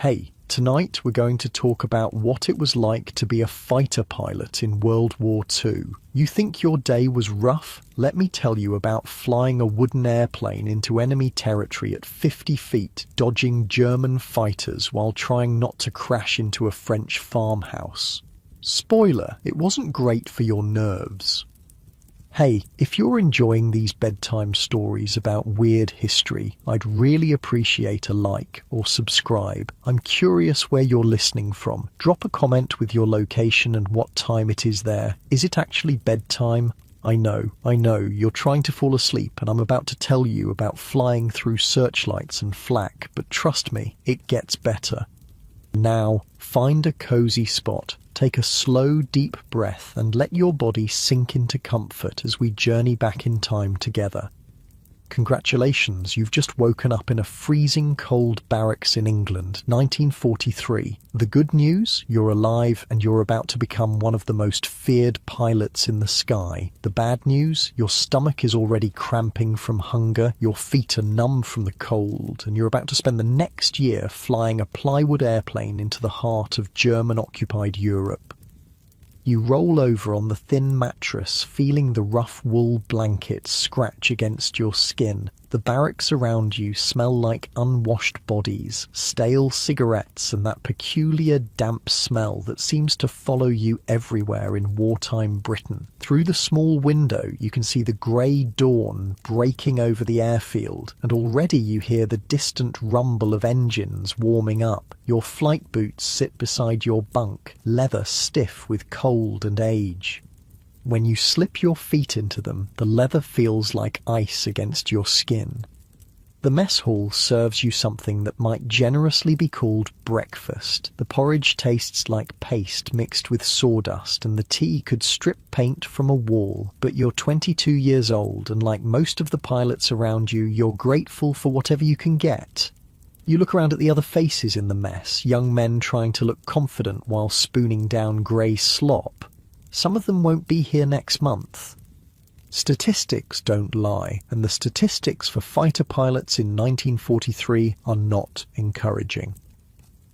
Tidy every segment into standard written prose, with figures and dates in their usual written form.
Hey, tonight we're going to talk about what it was like to be a fighter pilot in World War II. You think your day was rough? Let me tell you about flying a wooden airplane into enemy territory at 50 feet, dodging German fighters while trying not to crash into a French farmhouse. Spoiler, it wasn't great for your nerves. Hey, if you're enjoying these bedtime stories about weird history, I'd really appreciate a like or subscribe. I'm curious where you're listening from. Drop a comment with your location and what time it is there. Is it actually bedtime? I know, you're trying to fall asleep and I'm about to tell you about flying through searchlights and flak, but trust me, it gets better. Now, find a cozy spot. Take a slow, deep breath and let your body sink into comfort as we journey back in time together. Congratulations, you've just woken up in a freezing cold barracks in England, 1943. The good news? You're alive and you're about to become one of the most feared pilots in the sky. The bad news? Your stomach is already cramping from hunger, your feet are numb from the cold, and you're about to spend the next year flying a plywood airplane into the heart of German-occupied Europe. You roll over on the thin mattress, feeling the rough wool blankets scratch against your skin. The barracks around you smell like unwashed bodies, stale cigarettes, and that peculiar damp smell that seems to follow you everywhere in wartime Britain. Through the small window, you can see the grey dawn breaking over the airfield, and already you hear the distant rumble of engines warming up. Your flight boots sit beside your bunk, leather stiff with cold and age. When you slip your feet into them, the leather feels like ice against your skin. The mess hall serves you something that might generously be called breakfast. The porridge tastes like paste mixed with sawdust, and the tea could strip paint from a wall. But you're 22 years old, and like most of the pilots around you, you're grateful for whatever you can get. You look around at the other faces in the mess, young men trying to look confident while spooning down grey slop. Some of them won't be here next month. Statistics don't lie, and the statistics for fighter pilots in 1943 are not encouraging.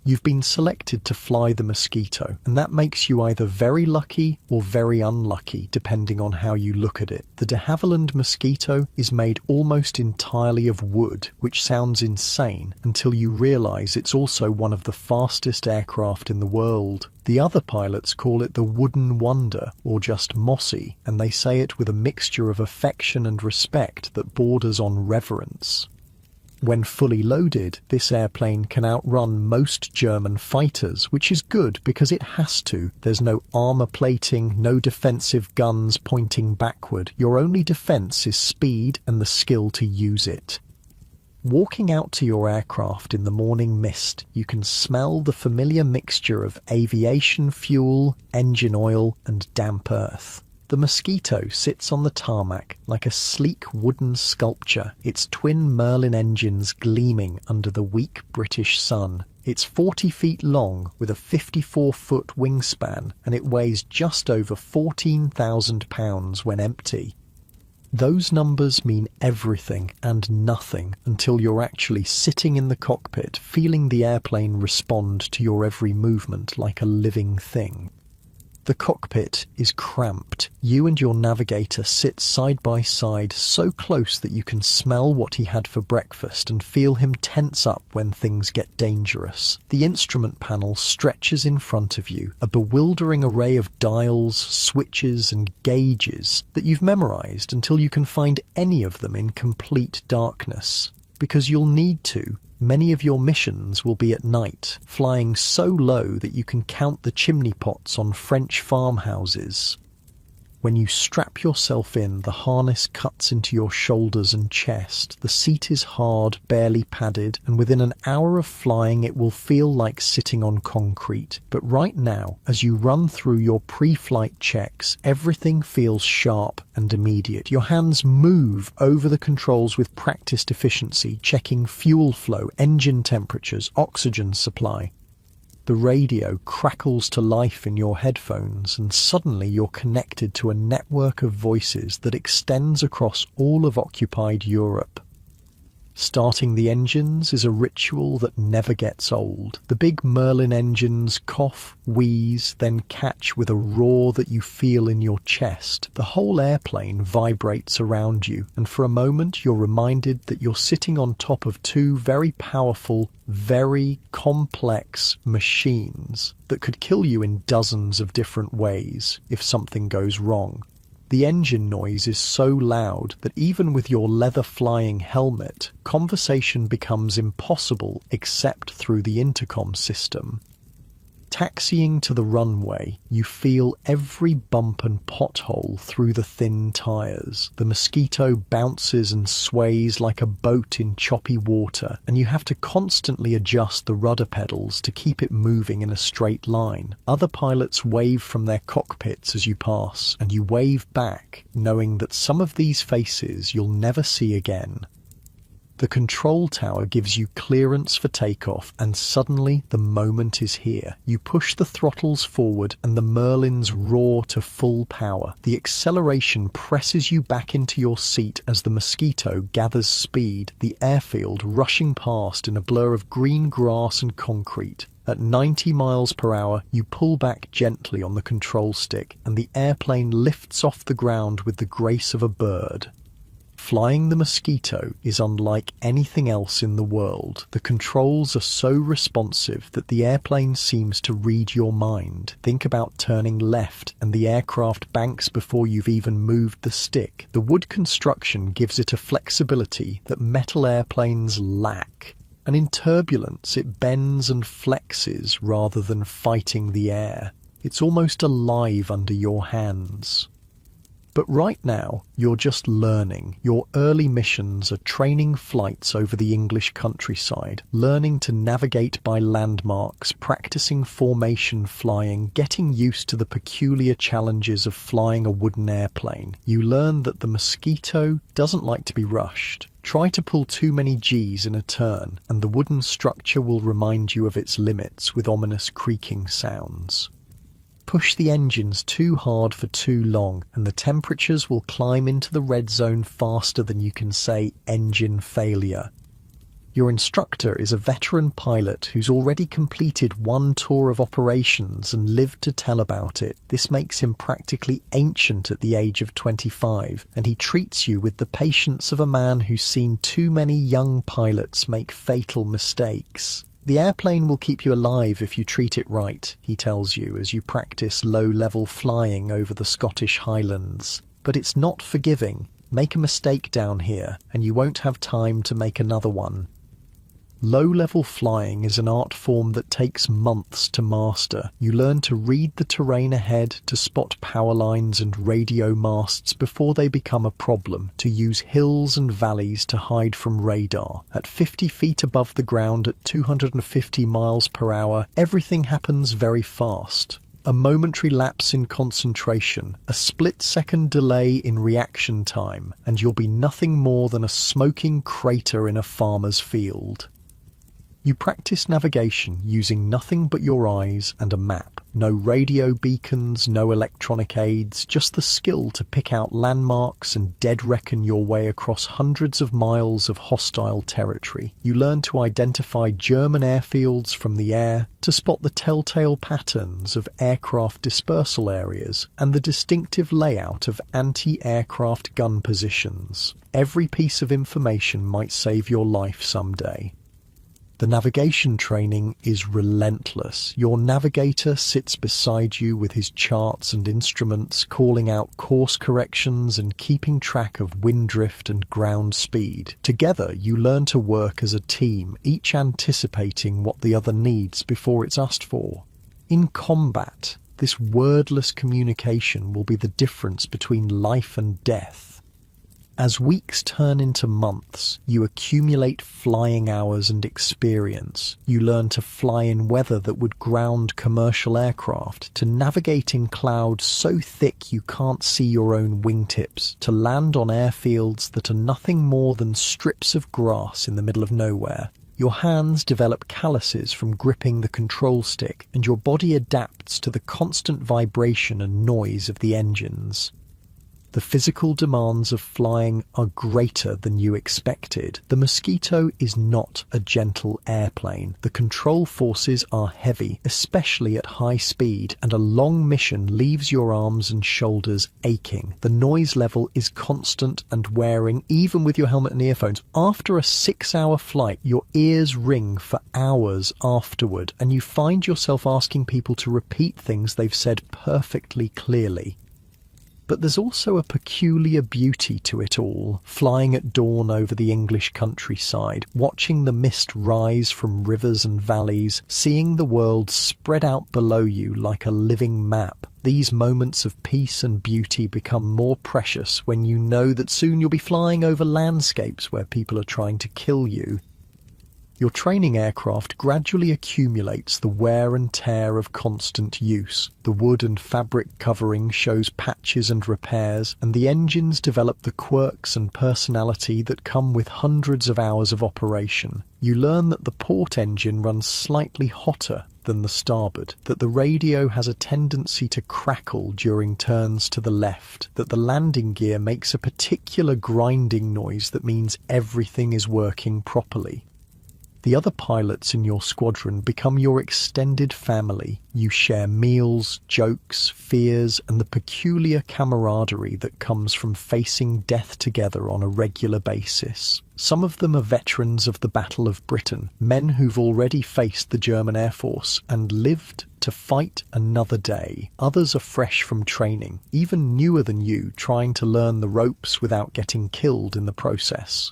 You've been selected to fly the Mosquito, and that makes you either very lucky or very unlucky, depending on how you look at it. The de Havilland Mosquito is made almost entirely of wood, which sounds insane until you realise it's also one of the fastest aircraft in the world. The other pilots call it the Wooden Wonder, or just Mossy, and they say it with a mixture of affection and respect that borders on reverence. When fully loaded, this airplane can outrun most German fighters, which is good because it has to. There's no armour plating, no defensive guns pointing backward. Your only defence is speed and the skill to use it. Walking out to your aircraft in the morning mist, you can smell the familiar mixture of aviation fuel, engine oil, and damp earth. The Mosquito sits on the tarmac like a sleek wooden sculpture, its twin Merlin engines gleaming under the weak British sun. It's 40 feet long with a 54-foot wingspan, and it weighs just over 14,000 pounds when empty. Those numbers mean everything and nothing until you're actually sitting in the cockpit, feeling the airplane respond to your every movement like a living thing. The cockpit is cramped. You and your navigator sit side by side so close that you can smell what he had for breakfast and feel him tense up when things get dangerous. The instrument panel stretches in front of you, a bewildering array of dials, switches and gauges that you've memorized until you can find any of them in complete darkness. Because you'll need to. Many of your missions will be at night, flying so low that you can count the chimney pots on French farmhouses. When you strap yourself in, the harness cuts into your shoulders and chest. The seat is hard, barely padded, and within an hour of flying it will feel like sitting on concrete. But right now, as you run through your pre-flight checks, everything feels sharp and immediate. Your hands move over the controls with practiced efficiency, checking fuel flow, engine temperatures, oxygen supply. The radio crackles to life in your headphones, and suddenly you're connected to a network of voices that extends across all of occupied Europe. Starting the engines is a ritual that never gets old. The big Merlin engines cough, wheeze, then catch with a roar that you feel in your chest. The whole airplane vibrates around you, and for a moment you're reminded that you're sitting on top of two very powerful, very complex machines that could kill you in dozens of different ways if something goes wrong. The engine noise is so loud that even with your leather flying helmet, conversation becomes impossible except through the intercom system. Taxiing to the runway, you feel every bump and pothole through the thin tires. The Mosquito bounces and sways like a boat in choppy water, and you have to constantly adjust the rudder pedals to keep it moving in a straight line. Other pilots wave from their cockpits as you pass, and you wave back, knowing that some of these faces you'll never see again. The control tower gives you clearance for takeoff, and suddenly the moment is here. You push the throttles forward and the Merlins roar to full power. The acceleration presses you back into your seat as the Mosquito gathers speed, the airfield rushing past in a blur of green grass and concrete. At 90 miles per hour, you pull back gently on the control stick, and the airplane lifts off the ground with the grace of a bird. Flying the Mosquito is unlike anything else in the world. The controls are so responsive that the airplane seems to read your mind. Think about turning left and the aircraft banks before you've even moved the stick. The wood construction gives it a flexibility that metal airplanes lack. And in turbulence, it bends and flexes rather than fighting the air. It's almost alive under your hands. But right now, you're just learning. Your early missions are training flights over the English countryside, learning to navigate by landmarks, practicing formation flying, getting used to the peculiar challenges of flying a wooden airplane. You learn that the Mosquito doesn't like to be rushed. Try to pull too many Gs in a turn, and the wooden structure will remind you of its limits with ominous creaking sounds. Push the engines too hard for too long, and the temperatures will climb into the red zone faster than you can say engine failure. Your instructor is a veteran pilot who's already completed one tour of operations and lived to tell about it. This makes him practically ancient at the age of 25, and he treats you with the patience of a man who's seen too many young pilots make fatal mistakes. The airplane will keep you alive if you treat it right, he tells you as you practice low-level flying over the Scottish Highlands. But it's not forgiving. Make a mistake down here, and you won't have time to make another one. Low-level flying is an art form that takes months to master. You learn to read the terrain ahead, to spot power lines and radio masts before they become a problem, to use hills and valleys to hide from radar. At 50 feet above the ground at 250 miles per hour, everything happens very fast. A momentary lapse in concentration, a split-second delay in reaction time, and you'll be nothing more than a smoking crater in a farmer's field. You practice navigation using nothing but your eyes and a map. No radio beacons, no electronic aids, just the skill to pick out landmarks and dead-reckon your way across hundreds of miles of hostile territory. You learn to identify German airfields from the air, to spot the telltale patterns of aircraft dispersal areas and the distinctive layout of anti-aircraft gun positions. Every piece of information might save your life someday. The navigation training is relentless. Your navigator sits beside you with his charts and instruments, calling out course corrections and keeping track of wind drift and ground speed. Together, you learn to work as a team, each anticipating what the other needs before it's asked for. In combat, this wordless communication will be the difference between life and death. As weeks turn into months, you accumulate flying hours and experience. You learn to fly in weather that would ground commercial aircraft, to navigate in clouds so thick you can't see your own wingtips, to land on airfields that are nothing more than strips of grass in the middle of nowhere. Your hands develop calluses from gripping the control stick, and your body adapts to the constant vibration and noise of the engines. The physical demands of flying are greater than you expected. The Mosquito is not a gentle airplane. The control forces are heavy, especially at high speed, and a long mission leaves your arms and shoulders aching. The noise level is constant and wearing, even with your helmet and earphones. After a 6-hour flight, your ears ring for hours afterward, and you find yourself asking people to repeat things they've said perfectly clearly. But there's also a peculiar beauty to it all, flying at dawn over the English countryside, watching the mist rise from rivers and valleys, seeing the world spread out below you like a living map. These moments of peace and beauty become more precious when you know that soon you'll be flying over landscapes where people are trying to kill you. Your training aircraft gradually accumulates the wear and tear of constant use. The wood and fabric covering shows patches and repairs, and the engines develop the quirks and personality that come with hundreds of hours of operation. You learn that the port engine runs slightly hotter than the starboard, that the radio has a tendency to crackle during turns to the left, that the landing gear makes a particular grinding noise that means everything is working properly. The other pilots in your squadron become your extended family. You share meals, jokes, fears, and the peculiar camaraderie that comes from facing death together on a regular basis. Some of them are veterans of the Battle of Britain, men who've already faced the German Air Force and lived to fight another day. Others are fresh from training, even newer than you, trying to learn the ropes without getting killed in the process.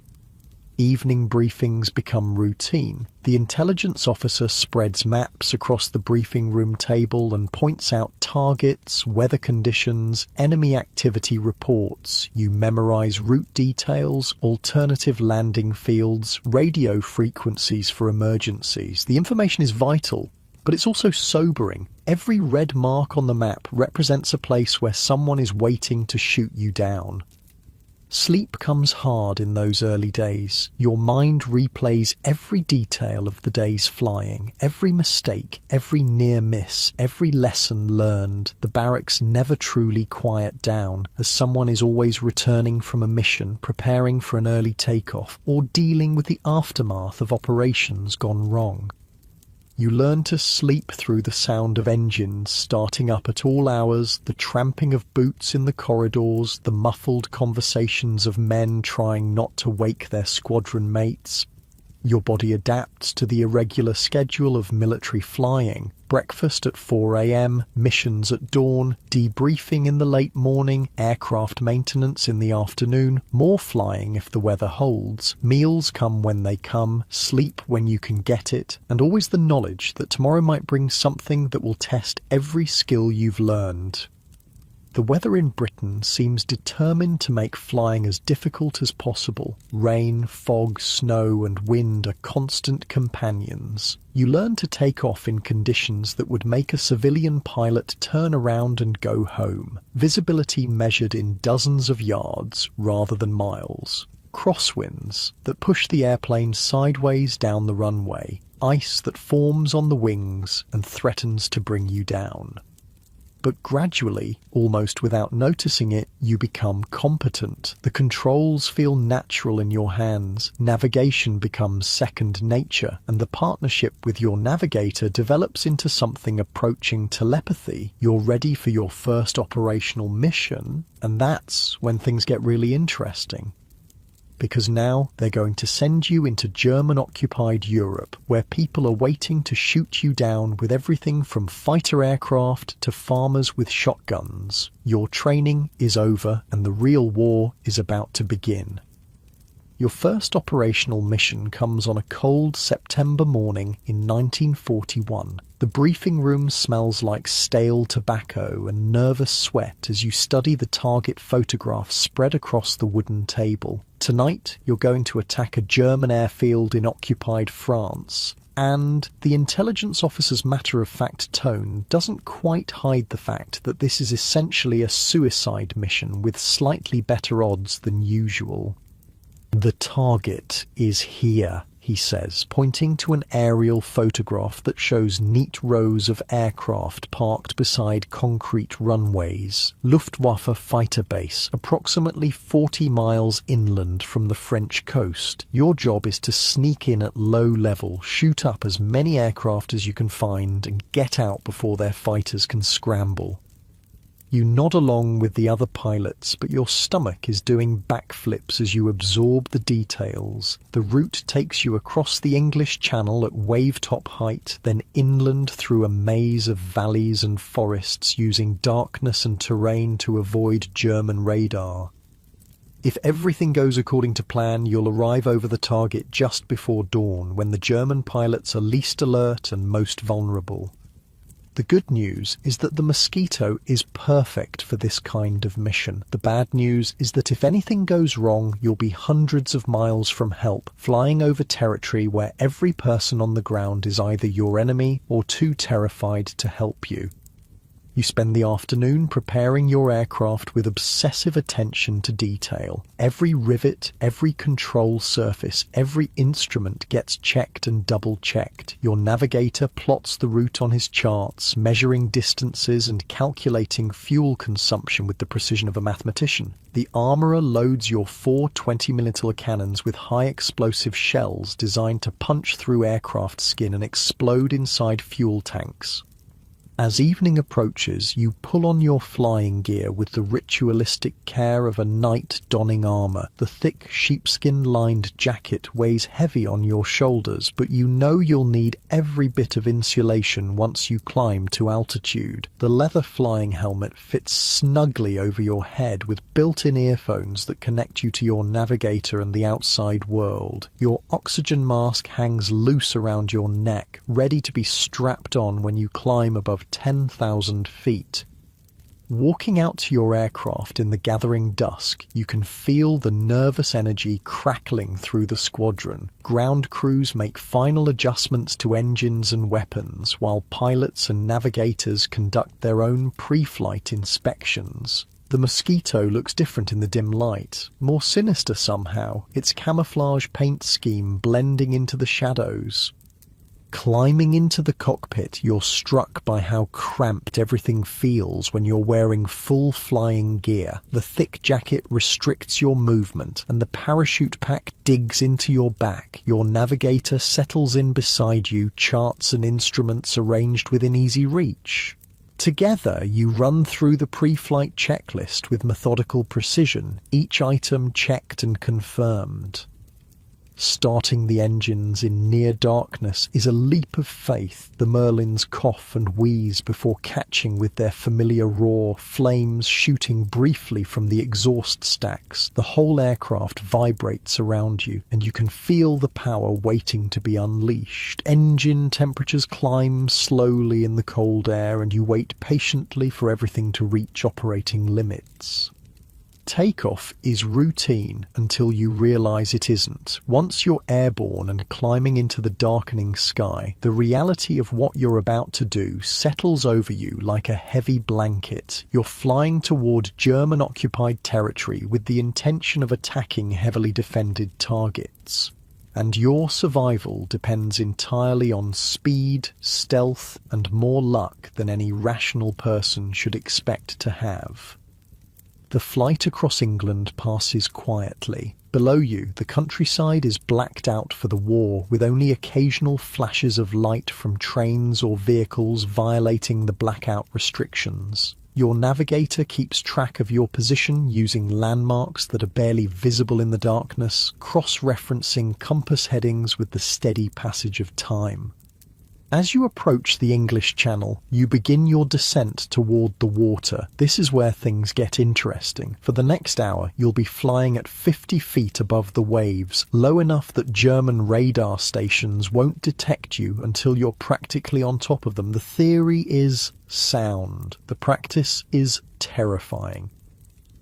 Evening briefings become routine. The intelligence officer spreads maps across the briefing room table and points out targets, weather conditions, enemy activity reports. You memorize route details, alternative landing fields, radio frequencies for emergencies. The information is vital, but it's also sobering. Every red mark on the map represents a place where someone is waiting to shoot you down. Sleep comes hard in those early days. Your mind replays every detail of the day's flying, every mistake, every near miss, every lesson learned. The barracks never truly quiet down, as someone is always returning from a mission, preparing for an early takeoff, or dealing with the aftermath of operations gone wrong. You learn to sleep through the sound of engines starting up at all hours, the tramping of boots in the corridors, the muffled conversations of men trying not to wake their squadron mates. Your body adapts to the irregular schedule of military flying. Breakfast at 4 a.m, missions at dawn, debriefing in the late morning, aircraft maintenance in the afternoon, more flying if the weather holds, meals come when they come, sleep when you can get it, and always the knowledge that tomorrow might bring something that will test every skill you've learned. The weather in Britain seems determined to make flying as difficult as possible. Rain, fog, snow, and wind are constant companions. You learn to take off in conditions that would make a civilian pilot turn around and go home. Visibility measured in dozens of yards rather than miles. Crosswinds that push the airplane sideways down the runway. Ice that forms on the wings and threatens to bring you down. But gradually, almost without noticing it, you become competent. The controls feel natural in your hands. Navigation becomes second nature, and the partnership with your navigator develops into something approaching telepathy. You're ready for your first operational mission, and that's when things get really interesting. Because now they're going to send you into German-occupied Europe, where people are waiting to shoot you down with everything from fighter aircraft to farmers with shotguns. Your training is over and the real war is about to begin. Your first operational mission comes on a cold September morning in 1941. The briefing room smells like stale tobacco and nervous sweat as you study the target photographs spread across the wooden table. Tonight, you're going to attack a German airfield in occupied France. And the intelligence officer's matter-of-fact tone doesn't quite hide the fact that this is essentially a suicide mission with slightly better odds than usual. The target is here. he says, pointing to an aerial photograph that shows neat rows of aircraft parked beside concrete runways. Luftwaffe fighter base, approximately 40 miles inland from the French coast. Your job is to sneak in at low level, shoot up as many aircraft as you can find, and get out before their fighters can scramble. You nod along with the other pilots, but your stomach is doing backflips as you absorb the details. The route takes you across the English Channel at wave-top height, then inland through a maze of valleys and forests, using darkness and terrain to avoid German radar. If everything goes according to plan, you'll arrive over the target just before dawn, when the German pilots are least alert and most vulnerable. The good news is that the Mosquito is perfect for this kind of mission. The bad news is that if anything goes wrong, you'll be hundreds of miles from help, flying over territory where every person on the ground is either your enemy or too terrified to help you. You spend the afternoon preparing your aircraft with obsessive attention to detail. Every rivet, every control surface, every instrument gets checked and double-checked. Your navigator plots the route on his charts, measuring distances and calculating fuel consumption with the precision of a mathematician. The armourer loads your 4 20mm cannons with high-explosive shells designed to punch through aircraft skin and explode inside fuel tanks. As evening approaches, you pull on your flying gear with the ritualistic care of a knight donning armour. The thick sheepskin-lined jacket weighs heavy on your shoulders, but you know you'll need every bit of insulation once you climb to altitude. The leather flying helmet fits snugly over your head with built-in earphones that connect you to your navigator and the outside world. Your oxygen mask hangs loose around your neck, ready to be strapped on when you climb above 10,000 feet. Walking out to your aircraft in the gathering dusk, you can feel the nervous energy crackling through the squadron. Ground crews make final adjustments to engines and weapons, while pilots and navigators conduct their own pre-flight inspections. The Mosquito looks different in the dim light, more sinister somehow, its camouflage paint scheme blending into the shadows. Climbing into the cockpit, you're struck by how cramped everything feels when you're wearing full flying gear. The thick jacket restricts your movement, and the parachute pack digs into your back. Your navigator settles in beside you, charts and instruments arranged within easy reach. Together, you run through the pre-flight checklist with methodical precision, each item checked and confirmed. Starting the engines in near darkness is a leap of faith. The Merlins cough and wheeze before catching with their familiar roar, flames shooting briefly from the exhaust stacks. The whole aircraft vibrates around you, and you can feel the power waiting to be unleashed. Engine temperatures climb slowly in the cold air, and you wait patiently for everything to reach operating limits. Takeoff is routine until you realize it isn't. Once you're airborne and climbing into the darkening sky, the reality of what you're about to do settles over you like a heavy blanket. You're flying toward German-occupied territory with the intention of attacking heavily defended targets. And your survival depends entirely on speed, stealth, and more luck than any rational person should expect to have. The flight across England passes quietly. Below you, the countryside is blacked out for the war, with only occasional flashes of light from trains or vehicles violating the blackout restrictions. Your navigator keeps track of your position using landmarks that are barely visible in the darkness, cross-referencing compass headings with the steady passage of time. As you approach the English Channel, you begin your descent toward the water. This is where things get interesting. For the next hour, you'll be flying at 50 feet above the waves, low enough that German radar stations won't detect you until you're practically on top of them. The theory is sound. The practice is terrifying.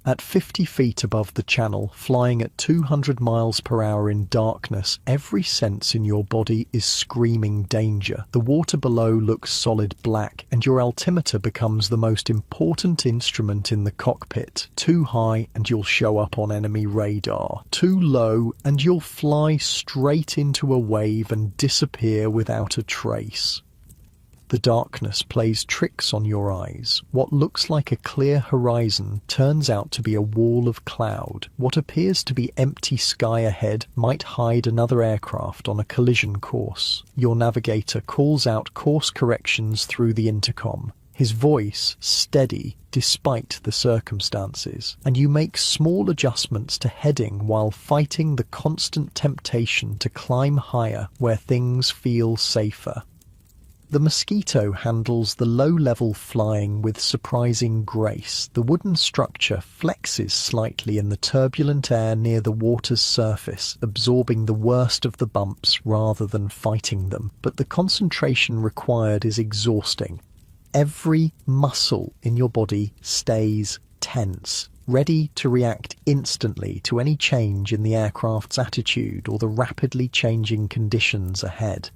At 50 feet above the channel, flying at 200 miles per hour in darkness, every sense in your body is screaming danger. The water below looks solid black, and your altimeter becomes the most important instrument in the cockpit. Too high, and you'll show up on enemy radar. Too low, and you'll fly straight into a wave and disappear without a trace. The darkness plays tricks on your eyes. What looks like a clear horizon turns out to be a wall of cloud. What appears to be empty sky ahead might hide another aircraft on a collision course. Your navigator calls out course corrections through the intercom, his voice steady despite the circumstances, and you make small adjustments to heading while fighting the constant temptation to climb higher where things feel safer. The Mosquito handles the low-level flying with surprising grace. The wooden structure flexes slightly in the turbulent air near the water's surface, absorbing the worst of the bumps rather than fighting them. But the concentration required is exhausting. Every muscle in your body stays tense, ready to react instantly to any change in the aircraft's attitude or the rapidly changing conditions ahead.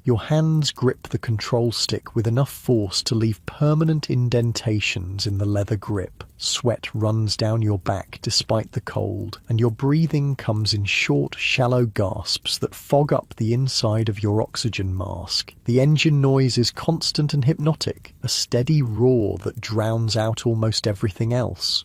Your hands grip the control stick with enough force to leave permanent indentations in the leather grip. Sweat runs down your back despite the cold, and your breathing comes in short, shallow gasps that fog up the inside of your oxygen mask. The engine noise is constant and hypnotic, a steady roar that drowns out almost everything else.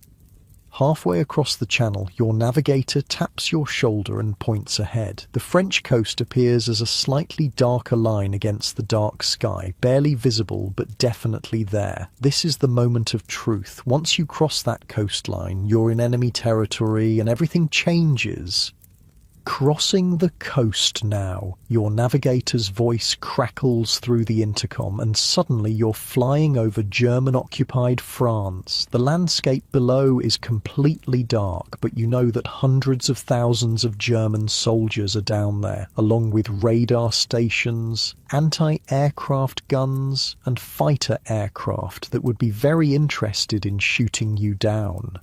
Halfway across the channel, your navigator taps your shoulder and points ahead. The French coast appears as a slightly darker line against the dark sky, barely visible but definitely there. This is the moment of truth. Once you cross that coastline, you're in enemy territory and everything changes. Crossing the coast now, your navigator's voice crackles through the intercom, and suddenly you're flying over German-occupied France. The landscape below is completely dark, but you know that hundreds of thousands of German soldiers are down there, along with radar stations, anti-aircraft guns, and fighter aircraft that would be very interested in shooting you down.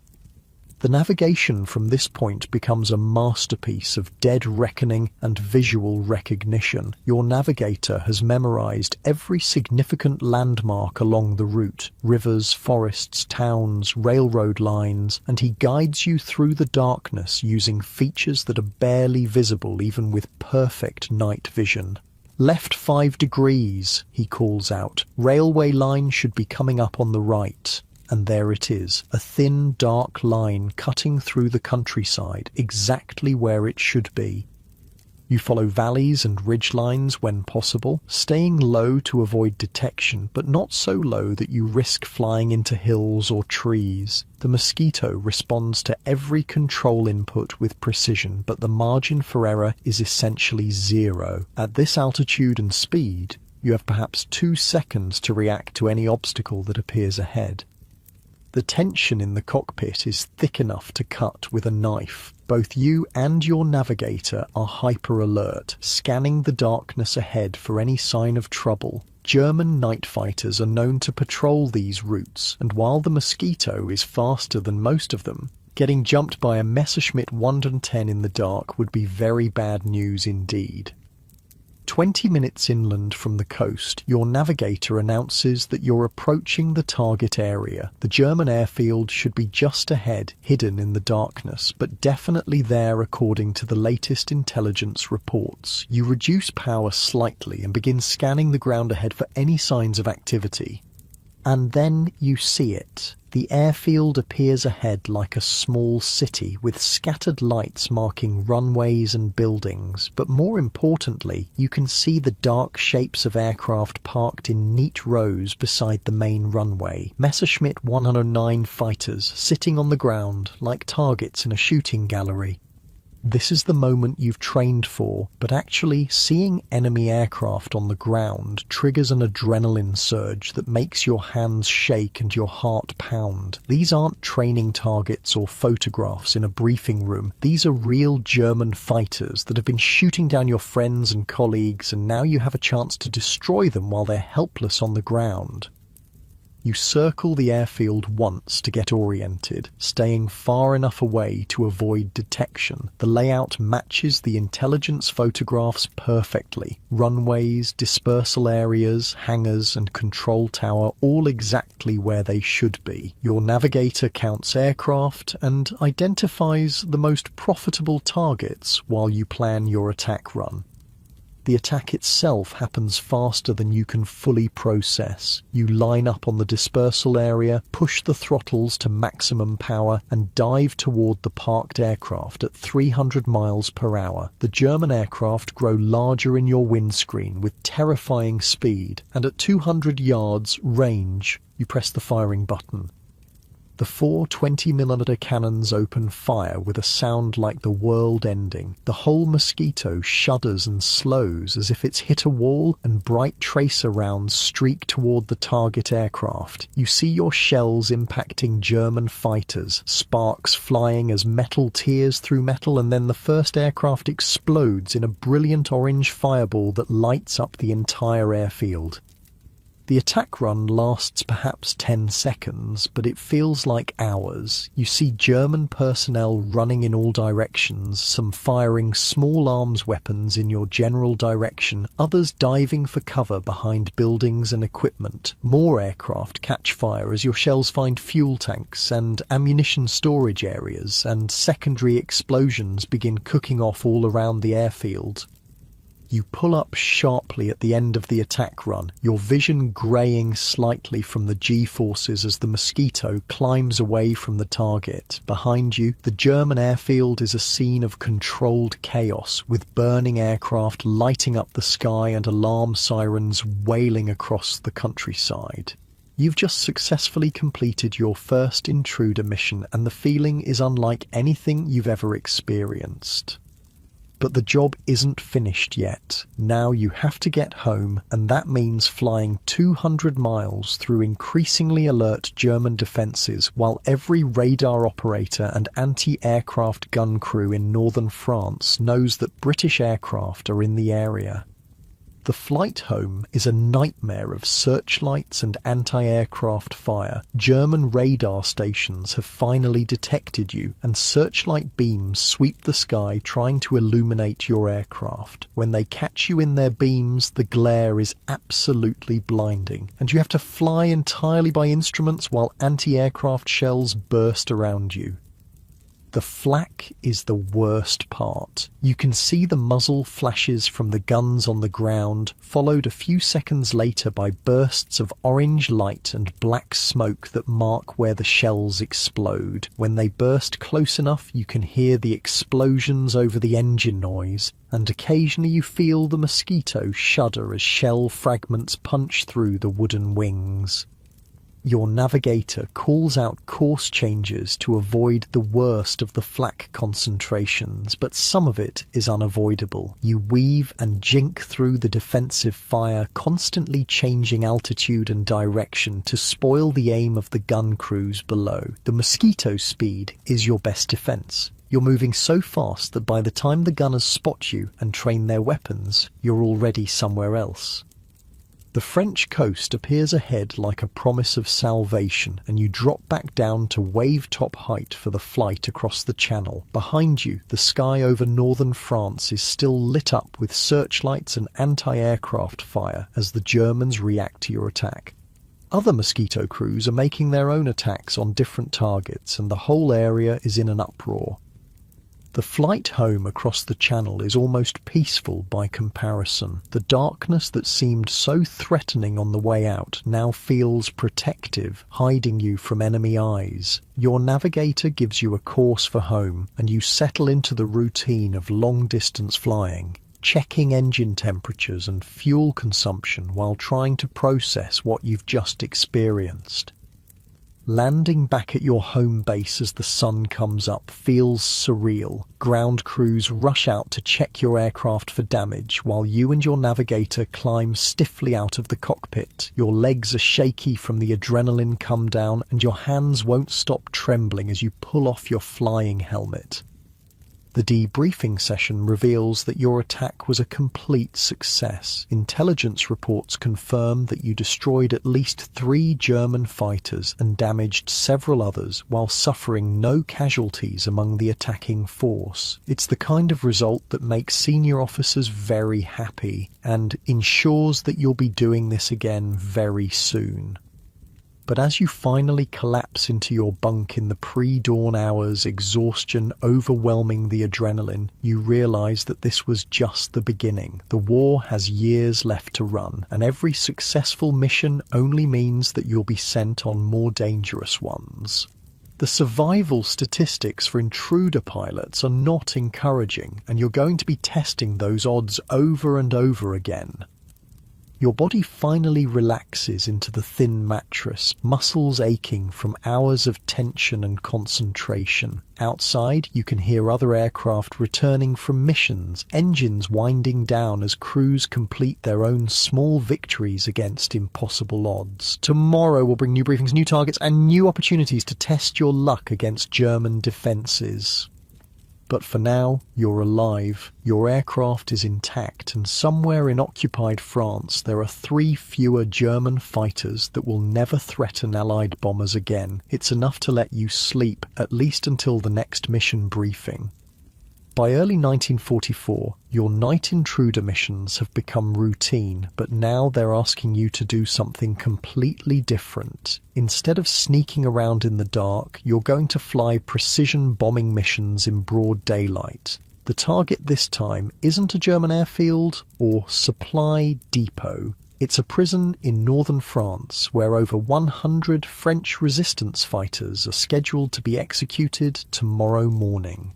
The navigation from this point becomes a masterpiece of dead reckoning and visual recognition. Your navigator has memorized every significant landmark along the route: rivers, forests, towns, railroad lines, and he guides you through the darkness using features that are barely visible even with perfect night vision. "Left 5 degrees, he calls out. "Railway line should be coming up on the right." And there it is, a thin, dark line cutting through the countryside, exactly where it should be. You follow valleys and ridgelines when possible, staying low to avoid detection, but not so low that you risk flying into hills or trees. The Mosquito responds to every control input with precision, but the margin for error is essentially zero. At this altitude and speed, you have perhaps 2 seconds to react to any obstacle that appears ahead. The tension in the cockpit is thick enough to cut with a knife. Both you and your navigator are hyper-alert, scanning the darkness ahead for any sign of trouble. German night fighters are known to patrol these routes, and while the Mosquito is faster than most of them, getting jumped by a Messerschmitt 110 in the dark would be very bad news indeed. 20 minutes inland from the coast, your navigator announces that you're approaching the target area. The German airfield should be just ahead, hidden in the darkness, but definitely there according to the latest intelligence reports. You reduce power slightly and begin scanning the ground ahead for any signs of activity. And then you see it. The airfield appears ahead like a small city with scattered lights marking runways and buildings, but more importantly, you can see the dark shapes of aircraft parked in neat rows beside the main runway. Messerschmitt 109 fighters sitting on the ground like targets in a shooting gallery. This is the moment you've trained for, but actually seeing enemy aircraft on the ground triggers an adrenaline surge that makes your hands shake and your heart pound. These aren't training targets or photographs in a briefing room. These are real German fighters that have been shooting down your friends and colleagues, and now you have a chance to destroy them while they're helpless on the ground. You circle the airfield once to get oriented, staying far enough away to avoid detection. The layout matches the intelligence photographs perfectly. Runways, dispersal areas, hangars and control tower all exactly where they should be. Your navigator counts aircraft and identifies the most profitable targets while you plan your attack run. The attack itself happens faster than you can fully process. You line up on the dispersal area, push the throttles to maximum power, and dive toward the parked aircraft at 300 miles per hour. The German aircraft grow larger in your windscreen with terrifying speed, and at 200 yards range, you press the firing button. The 4 20mm cannons open fire with a sound like the world ending. The whole Mosquito shudders and slows as if it's hit a wall, and bright tracer rounds streak toward the target aircraft. You see your shells impacting German fighters, sparks flying as metal tears through metal, and then the first aircraft explodes in a brilliant orange fireball that lights up the entire airfield. The attack run lasts perhaps 10 seconds, but it feels like hours. You see German personnel running in all directions, some firing small arms weapons in your general direction, others diving for cover behind buildings and equipment. More aircraft catch fire as your shells find fuel tanks and ammunition storage areas, and secondary explosions begin cooking off all around the airfield. You pull up sharply at the end of the attack run, your vision greying slightly from the G-forces as the Mosquito climbs away from the target. Behind you, the German airfield is a scene of controlled chaos, with burning aircraft lighting up the sky and alarm sirens wailing across the countryside. You've just successfully completed your first intruder mission, and the feeling is unlike anything you've ever experienced. But the job isn't finished yet. Now you have to get home, and that means flying 200 miles through increasingly alert German defences, while every radar operator and anti-aircraft gun crew in northern France knows that British aircraft are in the area. The flight home is a nightmare of searchlights and anti-aircraft fire. German radar stations have finally detected you, and searchlight beams sweep the sky trying to illuminate your aircraft. When they catch you in their beams, the glare is absolutely blinding, and you have to fly entirely by instruments while anti-aircraft shells burst around you. The flak is the worst part. You can see the muzzle flashes from the guns on the ground, followed a few seconds later by bursts of orange light and black smoke that mark where the shells explode. When they burst close enough, you can hear the explosions over the engine noise, and occasionally you feel the Mosquito shudder as shell fragments punch through the wooden wings. Your navigator calls out course changes to avoid the worst of the flak concentrations, but some of it is unavoidable. You weave and jink through the defensive fire, constantly changing altitude and direction to spoil the aim of the gun crews below. The Mosquito speed is your best defense. You're moving so fast that by the time the gunners spot you and train their weapons, you're already somewhere else. The French coast appears ahead like a promise of salvation, and you drop back down to wave-top height for the flight across the channel. Behind you, the sky over northern France is still lit up with searchlights and anti-aircraft fire as the Germans react to your attack. Other Mosquito crews are making their own attacks on different targets, and the whole area is in an uproar. The flight home across the channel is almost peaceful by comparison. The darkness that seemed so threatening on the way out now feels protective, hiding you from enemy eyes. Your navigator gives you a course for home, and you settle into the routine of long-distance flying, checking engine temperatures and fuel consumption while trying to process what you've just experienced. Landing back at your home base as the sun comes up feels surreal. Ground crews rush out to check your aircraft for damage, while you and your navigator climb stiffly out of the cockpit. Your legs are shaky from the adrenaline come down, and your hands won't stop trembling as you pull off your flying helmet. The debriefing session reveals that your attack was a complete success. Intelligence reports confirm that you destroyed at least 3 German fighters and damaged several others while suffering no casualties among the attacking force. It's the kind of result that makes senior officers very happy and ensures that you'll be doing this again very soon. But as you finally collapse into your bunk in the pre-dawn hours, exhaustion overwhelming the adrenaline, you realize that this was just the beginning. The war has years left to run, and every successful mission only means that you'll be sent on more dangerous ones. The survival statistics for intruder pilots are not encouraging, and you're going to be testing those odds over and over again. Your body finally relaxes into the thin mattress, muscles aching from hours of tension and concentration. Outside, you can hear other aircraft returning from missions, engines winding down as crews complete their own small victories against impossible odds. Tomorrow will bring new briefings, new targets, and new opportunities to test your luck against German defences. But for now, you're alive, your aircraft is intact, and somewhere in occupied France there are 3 fewer German fighters that will never threaten Allied bombers again. It's enough to let you sleep, at least until the next mission briefing. By early 1944, your night intruder missions have become routine, but now they're asking you to do something completely different. Instead of sneaking around in the dark, you're going to fly precision bombing missions in broad daylight. The target this time isn't a German airfield or supply depot. It's a prison in northern France where over 100 French resistance fighters are scheduled to be executed tomorrow morning.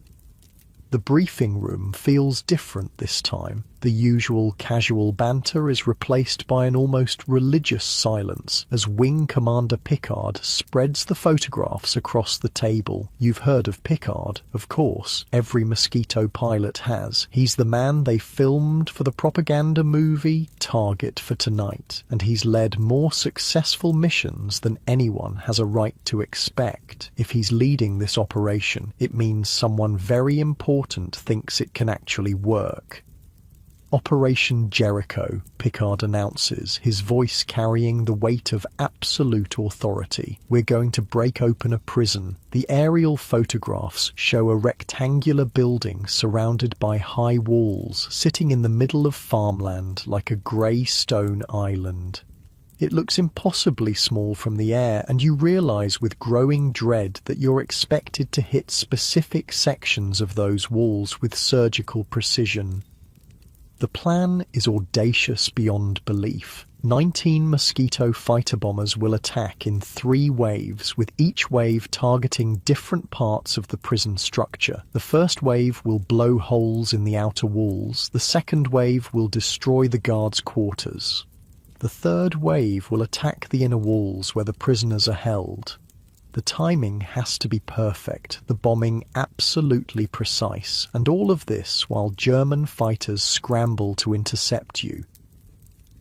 The briefing room feels different this time. The usual casual banter is replaced by an almost religious silence as Wing Commander Picard spreads the photographs across the table. You've heard of Picard, of course. Every Mosquito pilot has. He's the man they filmed for the propaganda movie Target for Tonight, and he's led more successful missions than anyone has a right to expect. If he's leading this operation, it means someone very important thinks it can actually work. Operation Jericho, Picard announces, his voice carrying the weight of absolute authority. We're going to break open a prison. The aerial photographs show a rectangular building surrounded by high walls, sitting in the middle of farmland like a grey stone island. It looks impossibly small from the air, and you realise with growing dread that you're expected to hit specific sections of those walls with surgical precision. The plan is audacious beyond belief. 19 Mosquito fighter bombers will attack in 3 waves, with each wave targeting different parts of the prison structure. The first wave will blow holes in the outer walls. The second wave will destroy the guards' quarters. The third wave will attack the inner walls where the prisoners are held. The timing has to be perfect, the bombing absolutely precise, and all of this while German fighters scramble to intercept you.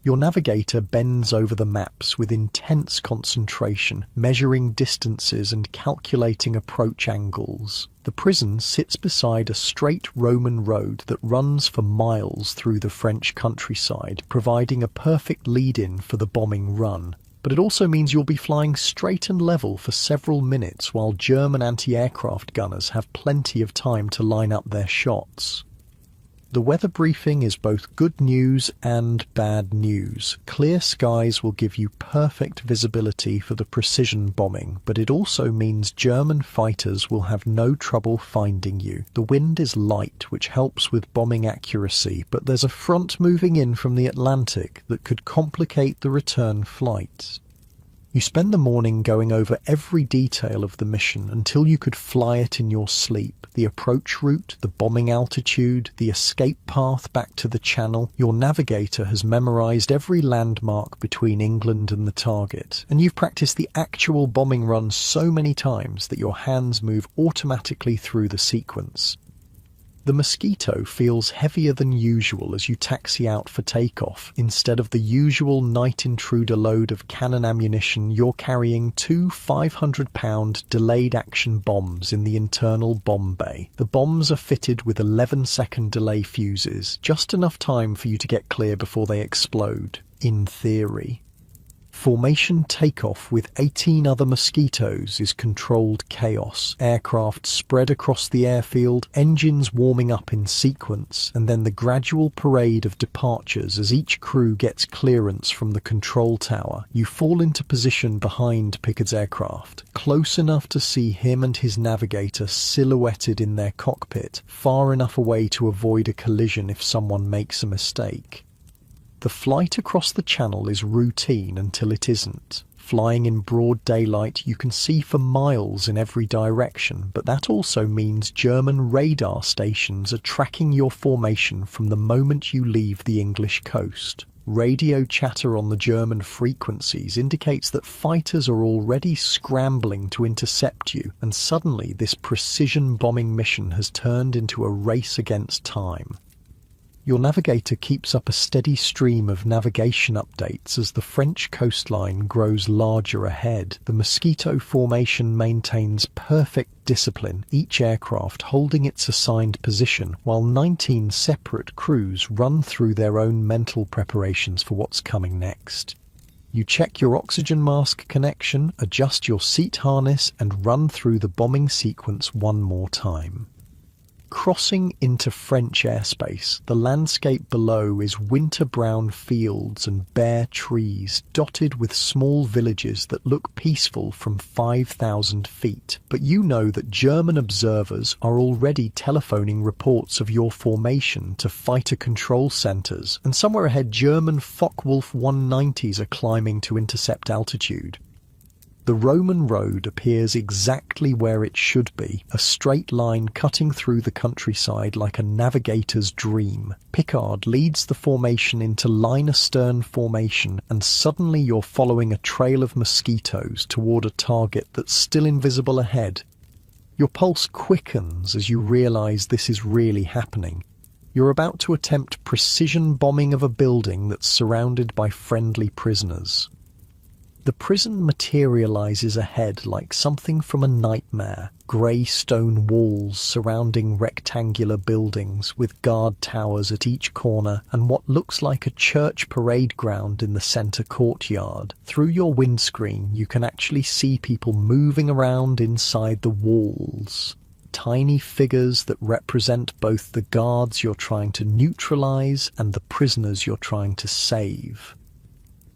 Your navigator bends over the maps with intense concentration, measuring distances and calculating approach angles. The prison sits beside a straight Roman road that runs for miles through the French countryside, providing a perfect lead-in for the bombing run. But it also means you'll be flying straight and level for several minutes while German anti-aircraft gunners have plenty of time to line up their shots. The weather briefing is both good news and bad news. Clear skies will give you perfect visibility for the precision bombing, but it also means German fighters will have no trouble finding you. The wind is light, which helps with bombing accuracy, but there's a front moving in from the Atlantic that could complicate the return flight. You spend the morning going over every detail of the mission until you could fly it in your sleep. The approach route, the bombing altitude, the escape path back to the channel. Your navigator has memorized every landmark between England and the target, and you've practiced the actual bombing run so many times that your hands move automatically through the sequence. The Mosquito feels heavier than usual as you taxi out for takeoff. Instead of the usual night intruder load of cannon ammunition, you're carrying two 500-pound delayed action bombs in the internal bomb bay. The bombs are fitted with 11-second delay fuses, just enough time for you to get clear before they explode, in theory. Formation takeoff with 18 other Mosquitoes is controlled chaos. Aircraft spread across the airfield, engines warming up in sequence, and then the gradual parade of departures as each crew gets clearance from the control tower. You fall into position behind Pickard's aircraft, close enough to see him and his navigator silhouetted in their cockpit, far enough away to avoid a collision if someone makes a mistake. The flight across the channel is routine until it isn't. Flying in broad daylight, you can see for miles in every direction, but that also means German radar stations are tracking your formation from the moment you leave the English coast. Radio chatter on the German frequencies indicates that fighters are already scrambling to intercept you, and suddenly this precision bombing mission has turned into a race against time. Your navigator keeps up a steady stream of navigation updates as the French coastline grows larger ahead. The Mosquito formation maintains perfect discipline, each aircraft holding its assigned position, while 19 separate crews run through their own mental preparations for what's coming next. You check your oxygen mask connection, adjust your seat harness, and run through the bombing sequence one more time. Crossing into French airspace, the landscape below is winter-brown fields and bare trees dotted with small villages that look peaceful from 5,000 feet. But you know that German observers are already telephoning reports of your formation to fighter control centers, and somewhere ahead German Focke-Wulf 190s are climbing to intercept altitude. The Roman road appears exactly where it should be, a straight line cutting through the countryside like a navigator's dream. Pickard leads the formation into line-astern formation, and suddenly you're following a trail of Mosquitoes toward a target that's still invisible ahead. Your pulse quickens as you realize this is really happening. You're about to attempt precision bombing of a building that's surrounded by friendly prisoners. The prison materializes ahead like something from a nightmare. Grey stone walls surrounding rectangular buildings with guard towers at each corner and what looks like a church parade ground in the center courtyard. Through your windscreen, you can actually see people moving around inside the walls. Tiny figures that represent both the guards you're trying to neutralize and the prisoners you're trying to save.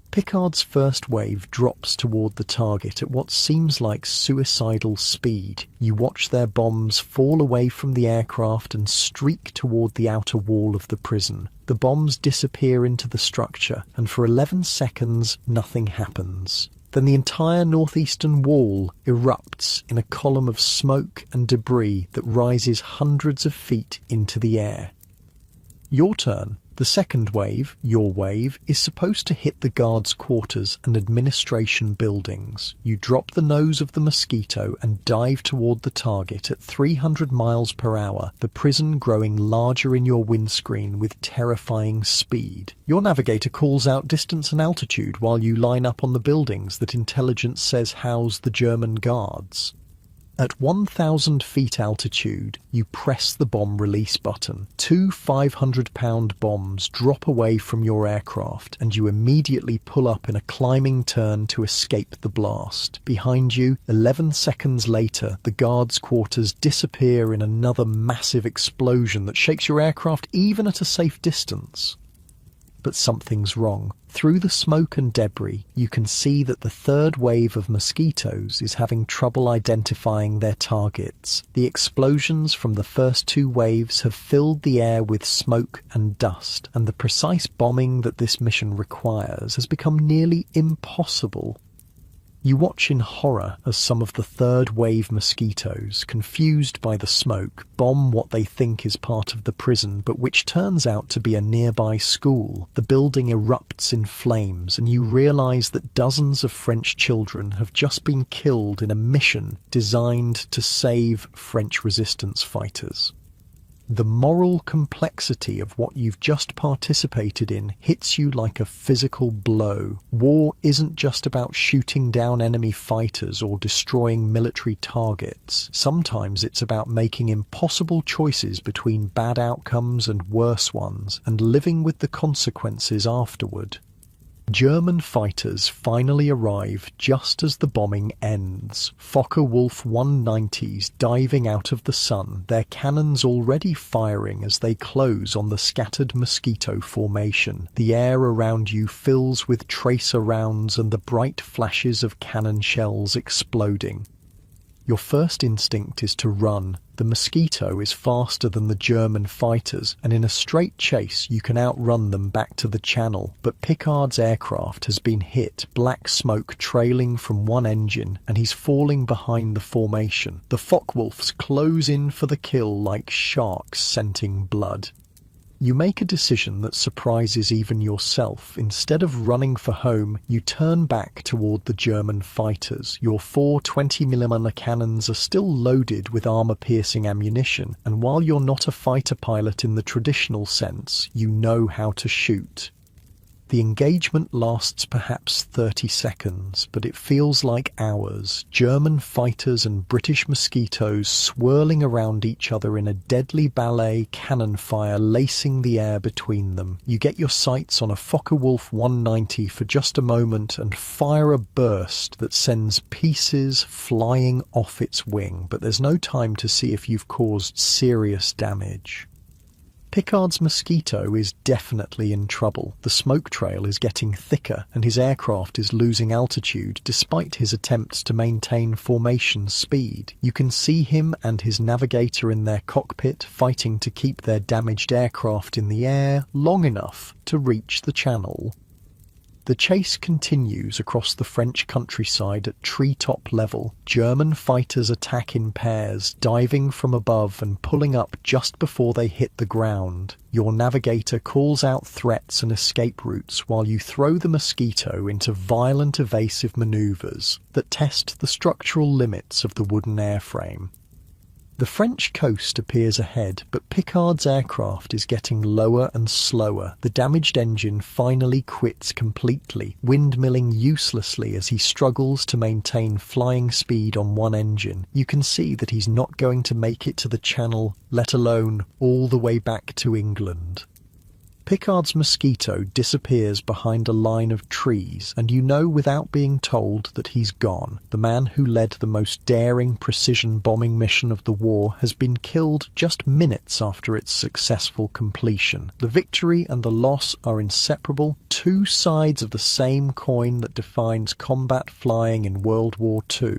Pickard's first wave drops toward the target at what seems like suicidal speed. You watch their bombs fall away from the aircraft and streak toward the outer wall of the prison. The bombs disappear into the structure, and for 11 seconds, nothing happens. Then the entire northeastern wall erupts in a column of smoke and debris that rises hundreds of feet into the air. Your turn. The second wave, your wave, is supposed to hit the guards' quarters and administration buildings. You drop the nose of the Mosquito and dive toward the target at 300 miles per hour, the prison growing larger in your windscreen with terrifying speed. Your navigator calls out distance and altitude while you line up on the buildings that intelligence says house the German guards. At 1,000 feet altitude, you press the bomb release button. Two 500-pound bombs drop away from your aircraft, and you immediately pull up in a climbing turn to escape the blast. Behind you, 11 seconds later, the guards' quarters disappear in another massive explosion that shakes your aircraft even at a safe distance. But something's wrong. Through the smoke and debris, you can see that the third wave of Mosquitoes is having trouble identifying their targets. The explosions from the first two waves have filled the air with smoke and dust, and the precise bombing that this mission requires has become nearly impossible. You watch in horror as some of the third wave Mosquitoes, confused by the smoke, bomb what they think is part of the prison, but which turns out to be a nearby school. The building erupts in flames, and you realize that dozens of French children have just been killed in a mission designed to save French resistance fighters. The moral complexity of what you've just participated in hits you like a physical blow. War isn't just about shooting down enemy fighters or destroying military targets. Sometimes it's about making impossible choices between bad outcomes and worse ones, and living with the consequences afterward. German fighters finally arrive just as the bombing ends. Focke-Wulf 190s diving out of the sun, their cannons already firing as they close on the scattered mosquito formation. The air around you fills with tracer rounds and the bright flashes of cannon shells exploding. Your first instinct is to run. The mosquito is faster than the German fighters, and in a straight chase you can outrun them back to the channel. But Picard's aircraft has been hit, black smoke trailing from one engine, and he's falling behind the formation. The Focke-Wulfs close in for the kill like sharks scenting blood. You make a decision that surprises even yourself. Instead of running for home, you turn back toward the German fighters. Your 4 20mm cannons are still loaded with armor-piercing ammunition, and while you're not a fighter pilot in the traditional sense, you know how to shoot. The engagement lasts perhaps 30 seconds, but it feels like hours. German fighters and British mosquitoes swirling around each other in a deadly ballet, cannon fire lacing the air between them. You get your sights on a Focke-Wulf 190 for just a moment and fire a burst that sends pieces flying off its wing, but there's no time to see if you've caused serious damage. Picard's mosquito is definitely in trouble. The smoke trail is getting thicker and his aircraft is losing altitude despite his attempts to maintain formation speed. You can see him and his navigator in their cockpit fighting to keep their damaged aircraft in the air long enough to reach the channel. The chase continues across the French countryside at treetop level. German fighters attack in pairs, diving from above and pulling up just before they hit the ground. Your navigator calls out threats and escape routes while you throw the mosquito into violent evasive maneuvers that test the structural limits of the wooden airframe. The French coast appears ahead, but Picard's aircraft is getting lower and slower. The damaged engine finally quits completely, windmilling uselessly as he struggles to maintain flying speed on one engine. You can see that he's not going to make it to the Channel, let alone all the way back to England. Picard's mosquito disappears behind a line of trees, and you know without being told that he's gone. The man who led the most daring precision bombing mission of the war has been killed just minutes after its successful completion. The victory and the loss are inseparable, two sides of the same coin that defines combat flying in World War II.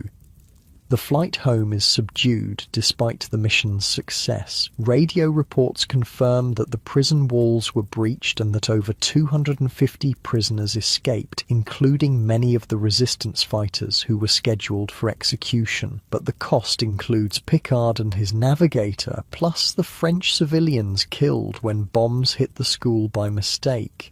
The flight home is subdued despite the mission's success. Radio reports confirm that the prison walls were breached and that over 250 prisoners escaped, including many of the resistance fighters who were scheduled for execution. But the cost includes Picard and his navigator, plus the French civilians killed when bombs hit the school by mistake.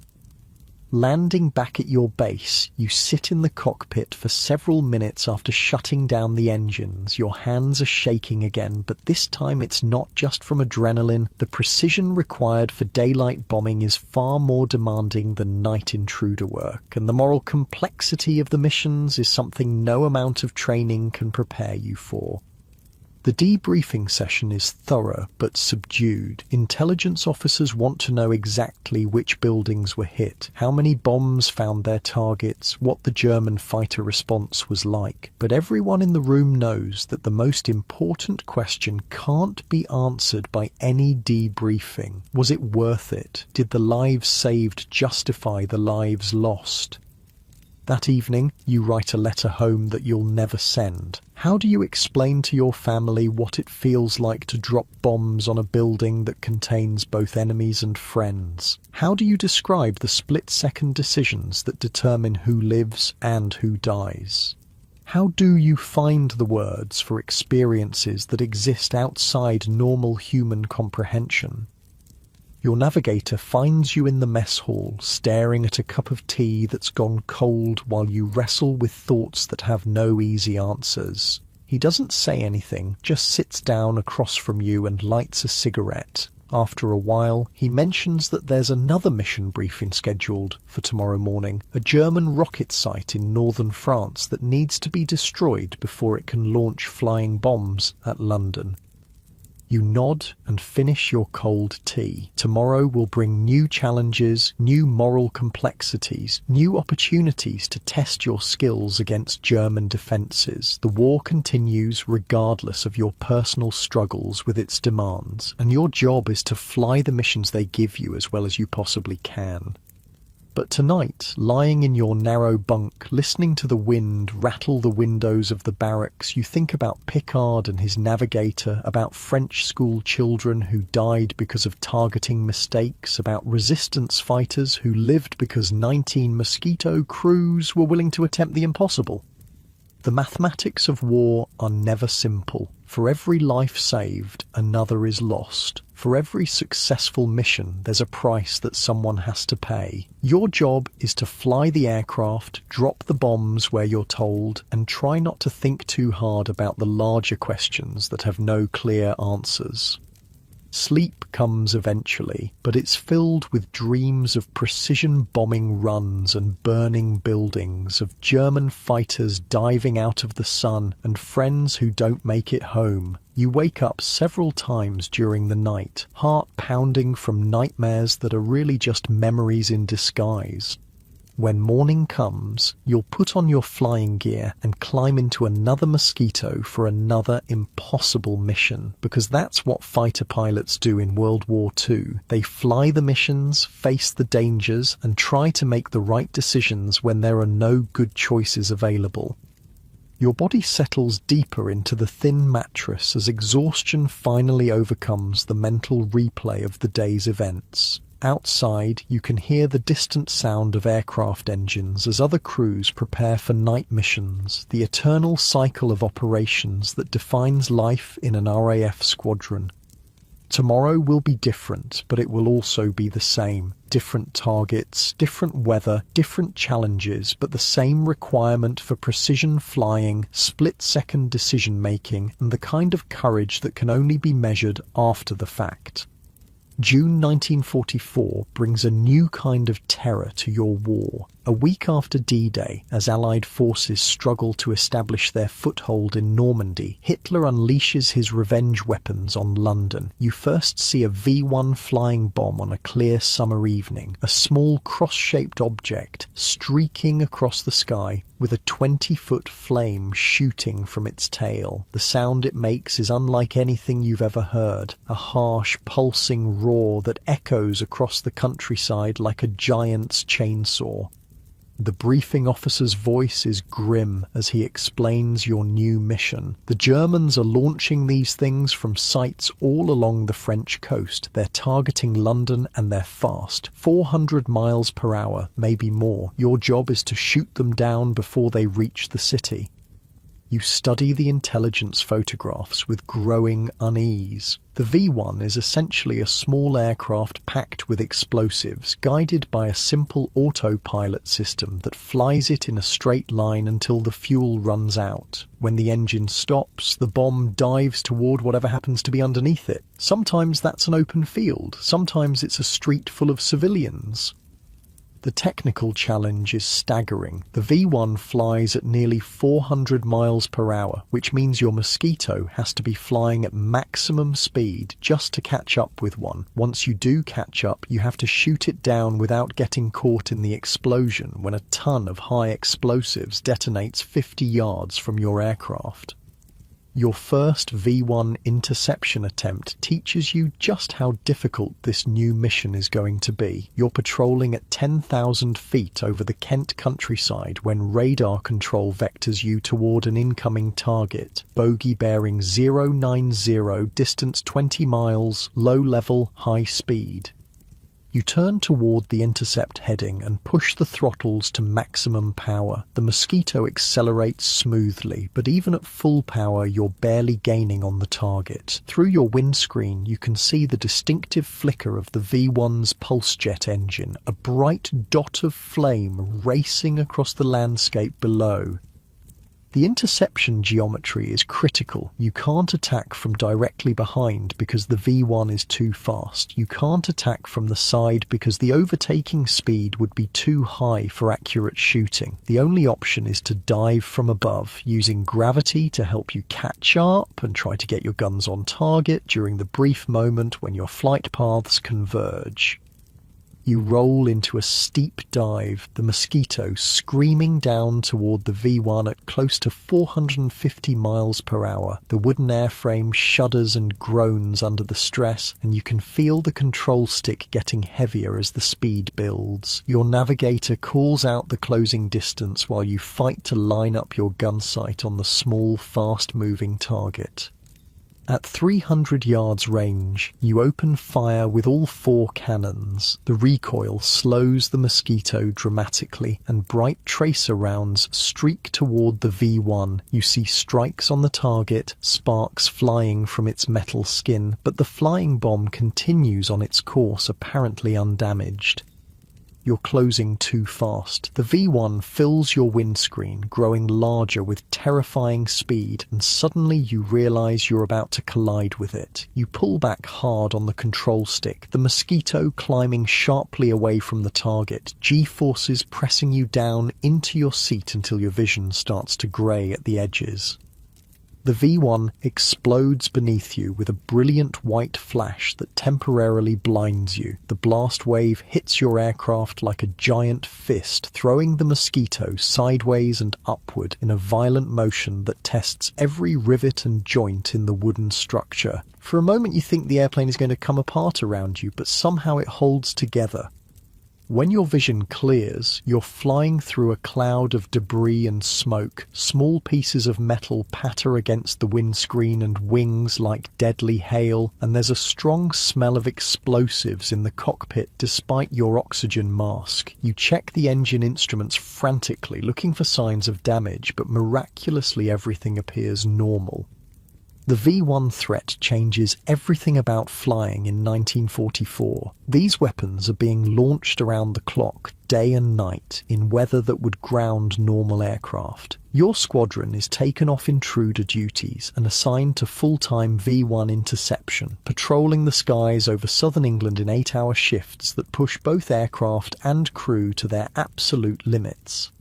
Landing back at your base, you sit in the cockpit for several minutes after shutting down the engines. Your hands are shaking again, but this time it's not just from adrenaline. The precision required for daylight bombing is far more demanding than night intruder work, and the moral complexity of the missions is something no amount of training can prepare you for. The debriefing session is thorough but subdued. Intelligence officers want to know exactly which buildings were hit, how many bombs found their targets, what the German fighter response was like. But everyone in the room knows that the most important question can't be answered by any debriefing. Was it worth it? Did the lives saved justify the lives lost? That evening, you write a letter home that you'll never send. How do you explain to your family what it feels like to drop bombs on a building that contains both enemies and friends? How do you describe the split-second decisions that determine who lives and who dies? How do you find the words for experiences that exist outside normal human comprehension? Your navigator finds you in the mess hall, staring at a cup of tea that's gone cold while you wrestle with thoughts that have no easy answers. He doesn't say anything, just sits down across from you and lights a cigarette. After a while, he mentions that there's another mission briefing scheduled for tomorrow morning, a German rocket site in northern France that needs to be destroyed before it can launch flying bombs at London. You nod and finish your cold tea. Tomorrow will bring new challenges, new moral complexities, new opportunities to test your skills against German defences. The war continues regardless of your personal struggles with its demands, and your job is to fly the missions they give you as well as you possibly can. But tonight, lying in your narrow bunk, listening to the wind rattle the windows of the barracks, you think about Picard and his navigator, about French school children who died because of targeting mistakes, about resistance fighters who lived because 19 Mosquito crews were willing to attempt the impossible. The mathematics of war are never simple. For every life saved, another is lost. For every successful mission, there's a price that someone has to pay. Your job is to fly the aircraft, drop the bombs where you're told, and try not to think too hard about the larger questions that have no clear answers. Sleep comes eventually, but it's filled with dreams of precision bombing runs and burning buildings, of German fighters diving out of the sun and friends who don't make it home. You wake up several times during the night, heart pounding from nightmares that are really just memories in disguise. When morning comes, you'll put on your flying gear and climb into another Mosquito for another impossible mission, because that's what fighter pilots do in World War II. They fly the missions, face the dangers, and try to make the right decisions when there are no good choices available. Your body settles deeper into the thin mattress as exhaustion finally overcomes the mental replay of the day's events. Outside, you can hear the distant sound of aircraft engines as other crews prepare for night missions, the eternal cycle of operations that defines life in an RAF squadron. Tomorrow will be different, but it will also be the same. Different targets, different weather, different challenges, but the same requirement for precision flying, split-second decision-making, and the kind of courage that can only be measured after the fact. June 1944 brings a new kind of terror to your war. A week after D-Day, as Allied forces struggle to establish their foothold in Normandy, Hitler unleashes his revenge weapons on London. You first see a V-1 flying bomb on a clear summer evening, a small cross-shaped object streaking across the sky with a 20-foot flame shooting from its tail. The sound it makes is unlike anything you've ever heard, a harsh, pulsing roar that echoes across the countryside like a giant's chainsaw. The briefing officer's voice is grim as he explains your new mission. The Germans are launching these things from sites all along the French coast. They're targeting London and they're fast, 400 miles per hour, maybe more. Your job is to shoot them down before they reach the city. You study the intelligence photographs with growing unease. The V-1 is essentially a small aircraft packed with explosives, guided by a simple autopilot system that flies it in a straight line until the fuel runs out. When the engine stops, the bomb dives toward whatever happens to be underneath it. Sometimes that's an open field, sometimes it's a street full of civilians. The technical challenge is staggering. The V-1 flies at nearly 400 miles per hour, which means your Mosquito has to be flying at maximum speed just to catch up with one. Once you do catch up, you have to shoot it down without getting caught in the explosion when a ton of high explosives detonates 50 yards from your aircraft. Your first V-1 interception attempt teaches you just how difficult this new mission is going to be. You're patrolling at 10,000 feet over the Kent countryside when radar control vectors you toward an incoming target. Bogey bearing 090, distance 20 miles, low level, high speed. You turn toward the intercept heading and push the throttles to maximum power. The Mosquito accelerates smoothly, but even at full power you're barely gaining on the target. Through your windscreen you can see the distinctive flicker of the V-1's pulse jet engine, a bright dot of flame racing across the landscape below. The interception geometry is critical. You can't attack from directly behind because the V1 is too fast. You can't attack from the side because the overtaking speed would be too high for accurate shooting. The only option is to dive from above, using gravity to help you catch up and try to get your guns on target during the brief moment when your flight paths converge. You roll into a steep dive, the Mosquito screaming down toward the V1 at close to 450 miles per hour. The wooden airframe shudders and groans under the stress, and you can feel the control stick getting heavier as the speed builds. Your navigator calls out the closing distance while you fight to line up your gun sight on the small, fast-moving target. At 300 yards range, you open fire with all 4 cannons. The recoil slows the Mosquito dramatically, and bright tracer rounds streak toward the V1. You see strikes on the target, sparks flying from its metal skin, but the flying bomb continues on its course, apparently undamaged. You're closing too fast. The V1 fills your windscreen, growing larger with terrifying speed, and suddenly you realize you're about to collide with it. You pull back hard on the control stick, the Mosquito climbing sharply away from the target, G-forces pressing you down into your seat until your vision starts to grey at the edges. The V1 explodes beneath you with a brilliant white flash that temporarily blinds you. The blast wave hits your aircraft like a giant fist, throwing the Mosquito sideways and upward in a violent motion that tests every rivet and joint in the wooden structure. For a moment you think the airplane is going to come apart around you, but somehow it holds together. When your vision clears, you're flying through a cloud of debris and smoke. Small pieces of metal patter against the windscreen and wings like deadly hail, and there's a strong smell of explosives in the cockpit despite your oxygen mask. You check the engine instruments frantically, looking for signs of damage, but miraculously everything appears normal. The V1 threat changes everything about flying in 1944. These weapons are being launched around the clock, day and night, in weather that would ground normal aircraft. Your squadron is taken off intruder duties and assigned to full-time V1 interception, patrolling the skies over southern England in 8-hour shifts that push both aircraft and crew to their absolute limits.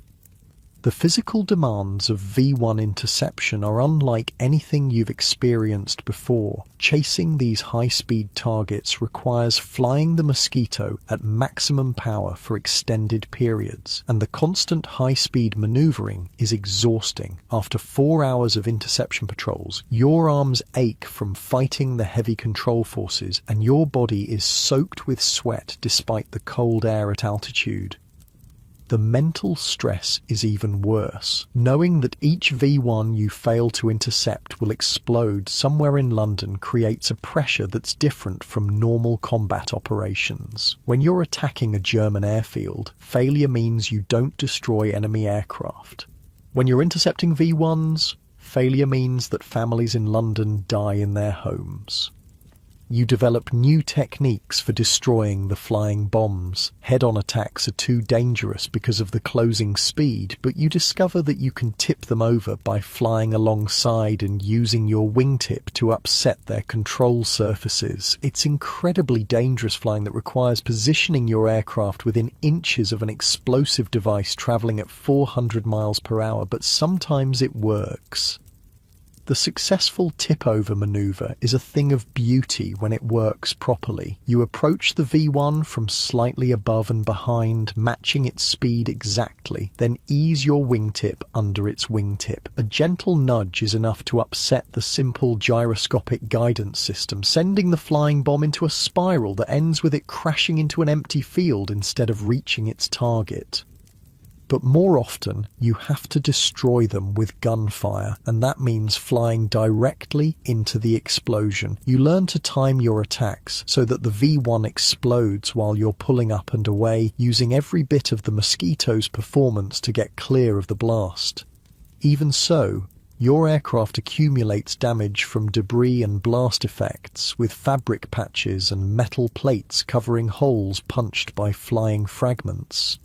The physical demands of V1 interception are unlike anything you've experienced before. Chasing these high-speed targets requires flying the Mosquito at maximum power for extended periods, and the constant high-speed maneuvering is exhausting. After 4 hours of interception patrols, your arms ache from fighting the heavy control forces, and your body is soaked with sweat despite the cold air at altitude. The mental stress is even worse. Knowing that each V1 you fail to intercept will explode somewhere in London creates a pressure that's different from normal combat operations. When you're attacking a German airfield, failure means you don't destroy enemy aircraft. When you're intercepting V1s, failure means that families in London die in their homes. You develop new techniques for destroying the flying bombs. Head-on attacks are too dangerous because of the closing speed, but you discover that you can tip them over by flying alongside and using your wingtip to upset their control surfaces. It's incredibly dangerous flying that requires positioning your aircraft within inches of an explosive device traveling at 400 miles per hour, but sometimes it works. The successful tip-over maneuver is a thing of beauty when it works properly. You approach the V1 from slightly above and behind, matching its speed exactly, then ease your wingtip under its wingtip. A gentle nudge is enough to upset the simple gyroscopic guidance system, sending the flying bomb into a spiral that ends with it crashing into an empty field instead of reaching its target. But more often, you have to destroy them with gunfire, and that means flying directly into the explosion. You learn to time your attacks so that the V1 explodes while you're pulling up and away, using every bit of the Mosquito's performance to get clear of the blast. Even so, your aircraft accumulates damage from debris and blast effects, with fabric patches and metal plates covering holes punched by flying fragments.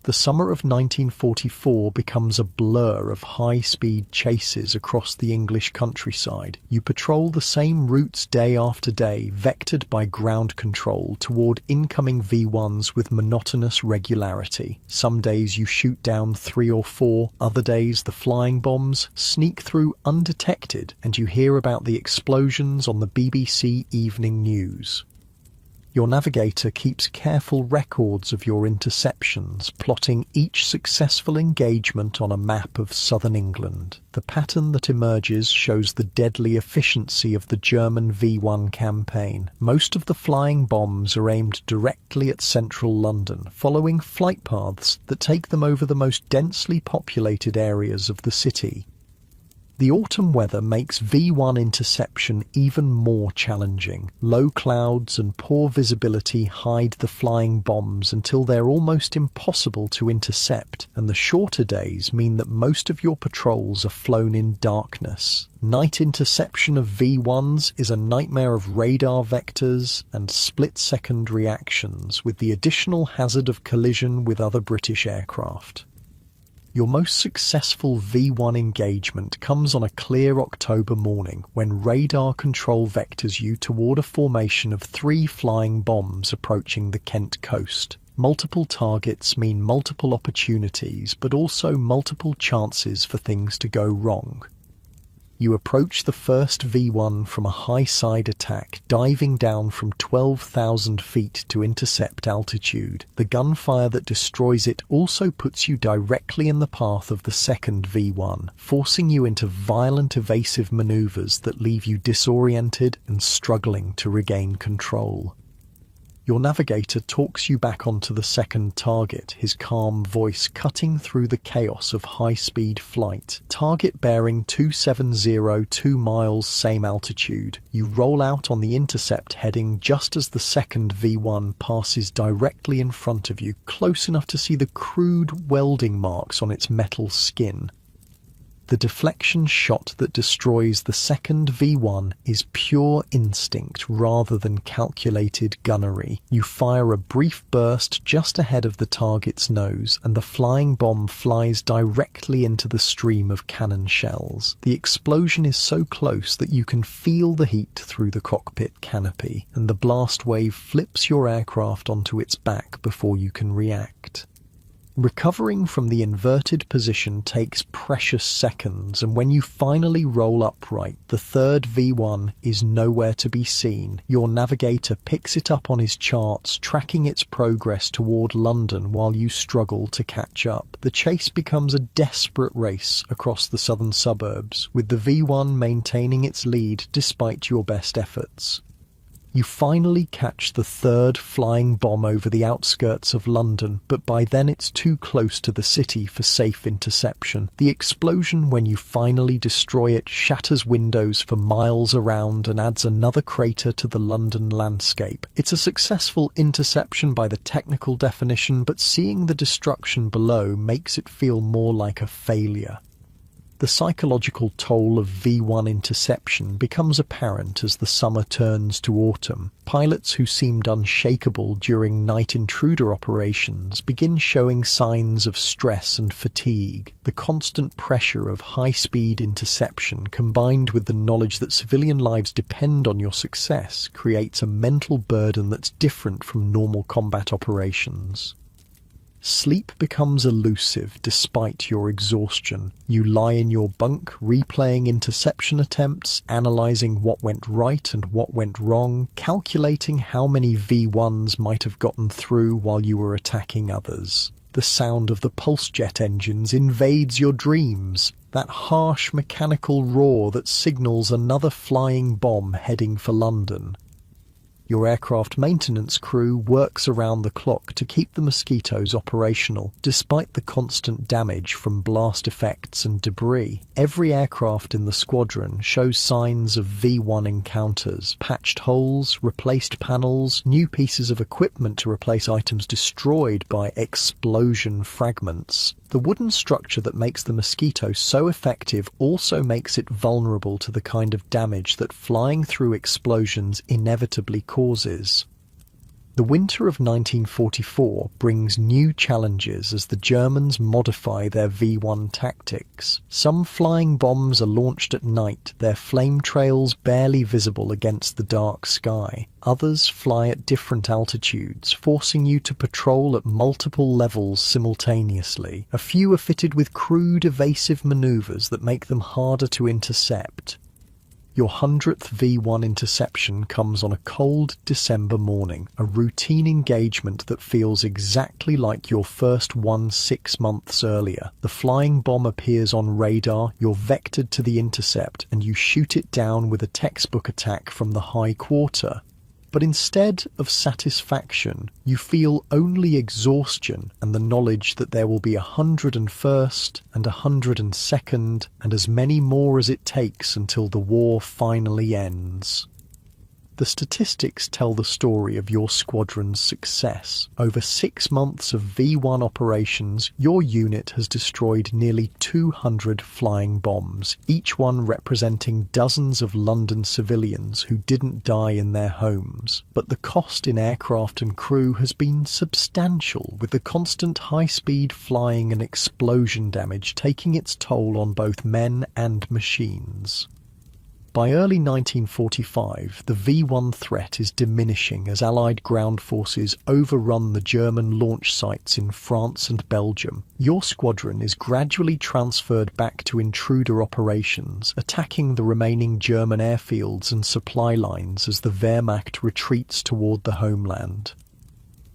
The summer of 1944 becomes a blur of high-speed chases across the English countryside. You patrol the same routes day after day, vectored by ground control toward incoming V1s with monotonous regularity. Some days you shoot down 3 or 4, other days the flying bombs sneak through undetected and you hear about the explosions on the BBC Evening News. Your navigator keeps careful records of your interceptions, plotting each successful engagement on a map of southern England. The pattern that emerges shows the deadly efficiency of the German V1 campaign. Most of the flying bombs are aimed directly at central London, following flight paths that take them over the most densely populated areas of the city. The autumn weather makes V1 interception even more challenging. Low clouds and poor visibility hide the flying bombs until they're almost impossible to intercept, and the shorter days mean that most of your patrols are flown in darkness. Night interception of V1s is a nightmare of radar vectors and split-second reactions, with the additional hazard of collision with other British aircraft. Your most successful V1 engagement comes on a clear October morning when radar control vectors you toward a formation of 3 flying bombs approaching the Kent coast. Multiple targets mean multiple opportunities, but also multiple chances for things to go wrong. You approach the first V1 from a high-side attack, diving down from 12,000 feet to intercept altitude. The gunfire that destroys it also puts you directly in the path of the second V1, forcing you into violent evasive maneuvers that leave you disoriented and struggling to regain control. Your navigator talks you back onto the second target, his calm voice cutting through the chaos of high-speed flight. Target bearing 270, 2 miles, same altitude. You roll out on the intercept heading just as the second V1 passes directly in front of you, close enough to see the crude welding marks on its metal skin. The deflection shot that destroys the second V1 is pure instinct rather than calculated gunnery. You fire a brief burst just ahead of the target's nose, and the flying bomb flies directly into the stream of cannon shells. The explosion is so close that you can feel the heat through the cockpit canopy, and the blast wave flips your aircraft onto its back before you can react. Recovering from the inverted position takes precious seconds, and when you finally roll upright, the third V1 is nowhere to be seen. Your navigator picks it up on his charts, tracking its progress toward London while you struggle to catch up. The chase becomes a desperate race across the southern suburbs, with the V1 maintaining its lead despite your best efforts. You finally catch the third flying bomb over the outskirts of London, but by then it's too close to the city for safe interception. The explosion, when you finally destroy it, shatters windows for miles around and adds another crater to the London landscape. It's a successful interception by the technical definition, but seeing the destruction below makes it feel more like a failure. The psychological toll of V1 interception becomes apparent as the summer turns to autumn. Pilots who seemed unshakable during night intruder operations begin showing signs of stress and fatigue. The constant pressure of high-speed interception, combined with the knowledge that civilian lives depend on your success, creates a mental burden that's different from normal combat operations. Sleep becomes elusive despite your exhaustion. You lie in your bunk, replaying interception attempts, analysing what went right and what went wrong, calculating how many V1s might have gotten through while you were attacking others. The sound of the pulse jet engines invades your dreams, that harsh mechanical roar that signals another flying bomb heading for London. Your aircraft maintenance crew works around the clock to keep the Mosquitoes operational, despite the constant damage from blast effects and debris. Every aircraft in the squadron shows signs of V1 encounters: patched holes, replaced panels, new pieces of equipment to replace items destroyed by explosion fragments. The wooden structure that makes the Mosquito so effective also makes it vulnerable to the kind of damage that flying through explosions inevitably causes. The winter of 1944 brings new challenges as the Germans modify their V1 tactics. Some flying bombs are launched at night, their flame trails barely visible against the dark sky. Others fly at different altitudes, forcing you to patrol at multiple levels simultaneously. A few are fitted with crude evasive maneuvers that make them harder to intercept. Your 100th V1 interception comes on a cold December morning, a routine engagement that feels exactly like your first one 6 months earlier. The flying bomb appears on radar, you're vectored to the intercept, and you shoot it down with a textbook attack from the high quarter. But instead of satisfaction, you feel only exhaustion and the knowledge that there will be 101st and 102nd and as many more as it takes until the war finally ends. The statistics tell the story of your squadron's success. Over 6 months of V1 operations, your unit has destroyed nearly 200 flying bombs, each one representing dozens of London civilians who didn't die in their homes. But the cost in aircraft and crew has been substantial, with the constant high-speed flying and explosion damage taking its toll on both men and machines. By early 1945, the V1 threat is diminishing as Allied ground forces overrun the German launch sites in France and Belgium. Your squadron is gradually transferred back to intruder operations, attacking the remaining German airfields and supply lines as the Wehrmacht retreats toward the homeland.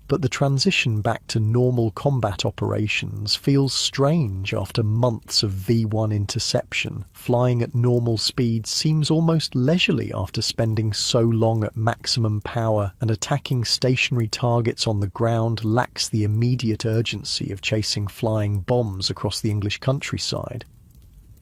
But the transition back to normal combat operations feels strange after months of V1 interception. Flying at normal speed seems almost leisurely after spending so long at maximum power, and attacking stationary targets on the ground lacks the immediate urgency of chasing flying bombs across the English countryside.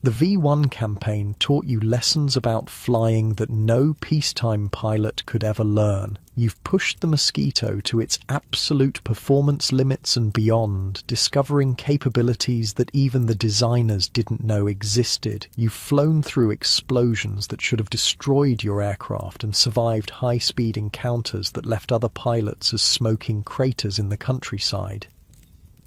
The V1 campaign taught you lessons about flying that no peacetime pilot could ever learn. You've pushed the Mosquito to its absolute performance limits and beyond, discovering capabilities that even the designers didn't know existed. You've flown through explosions that should have destroyed your aircraft and survived high-speed encounters that left other pilots as smoking craters in the countryside.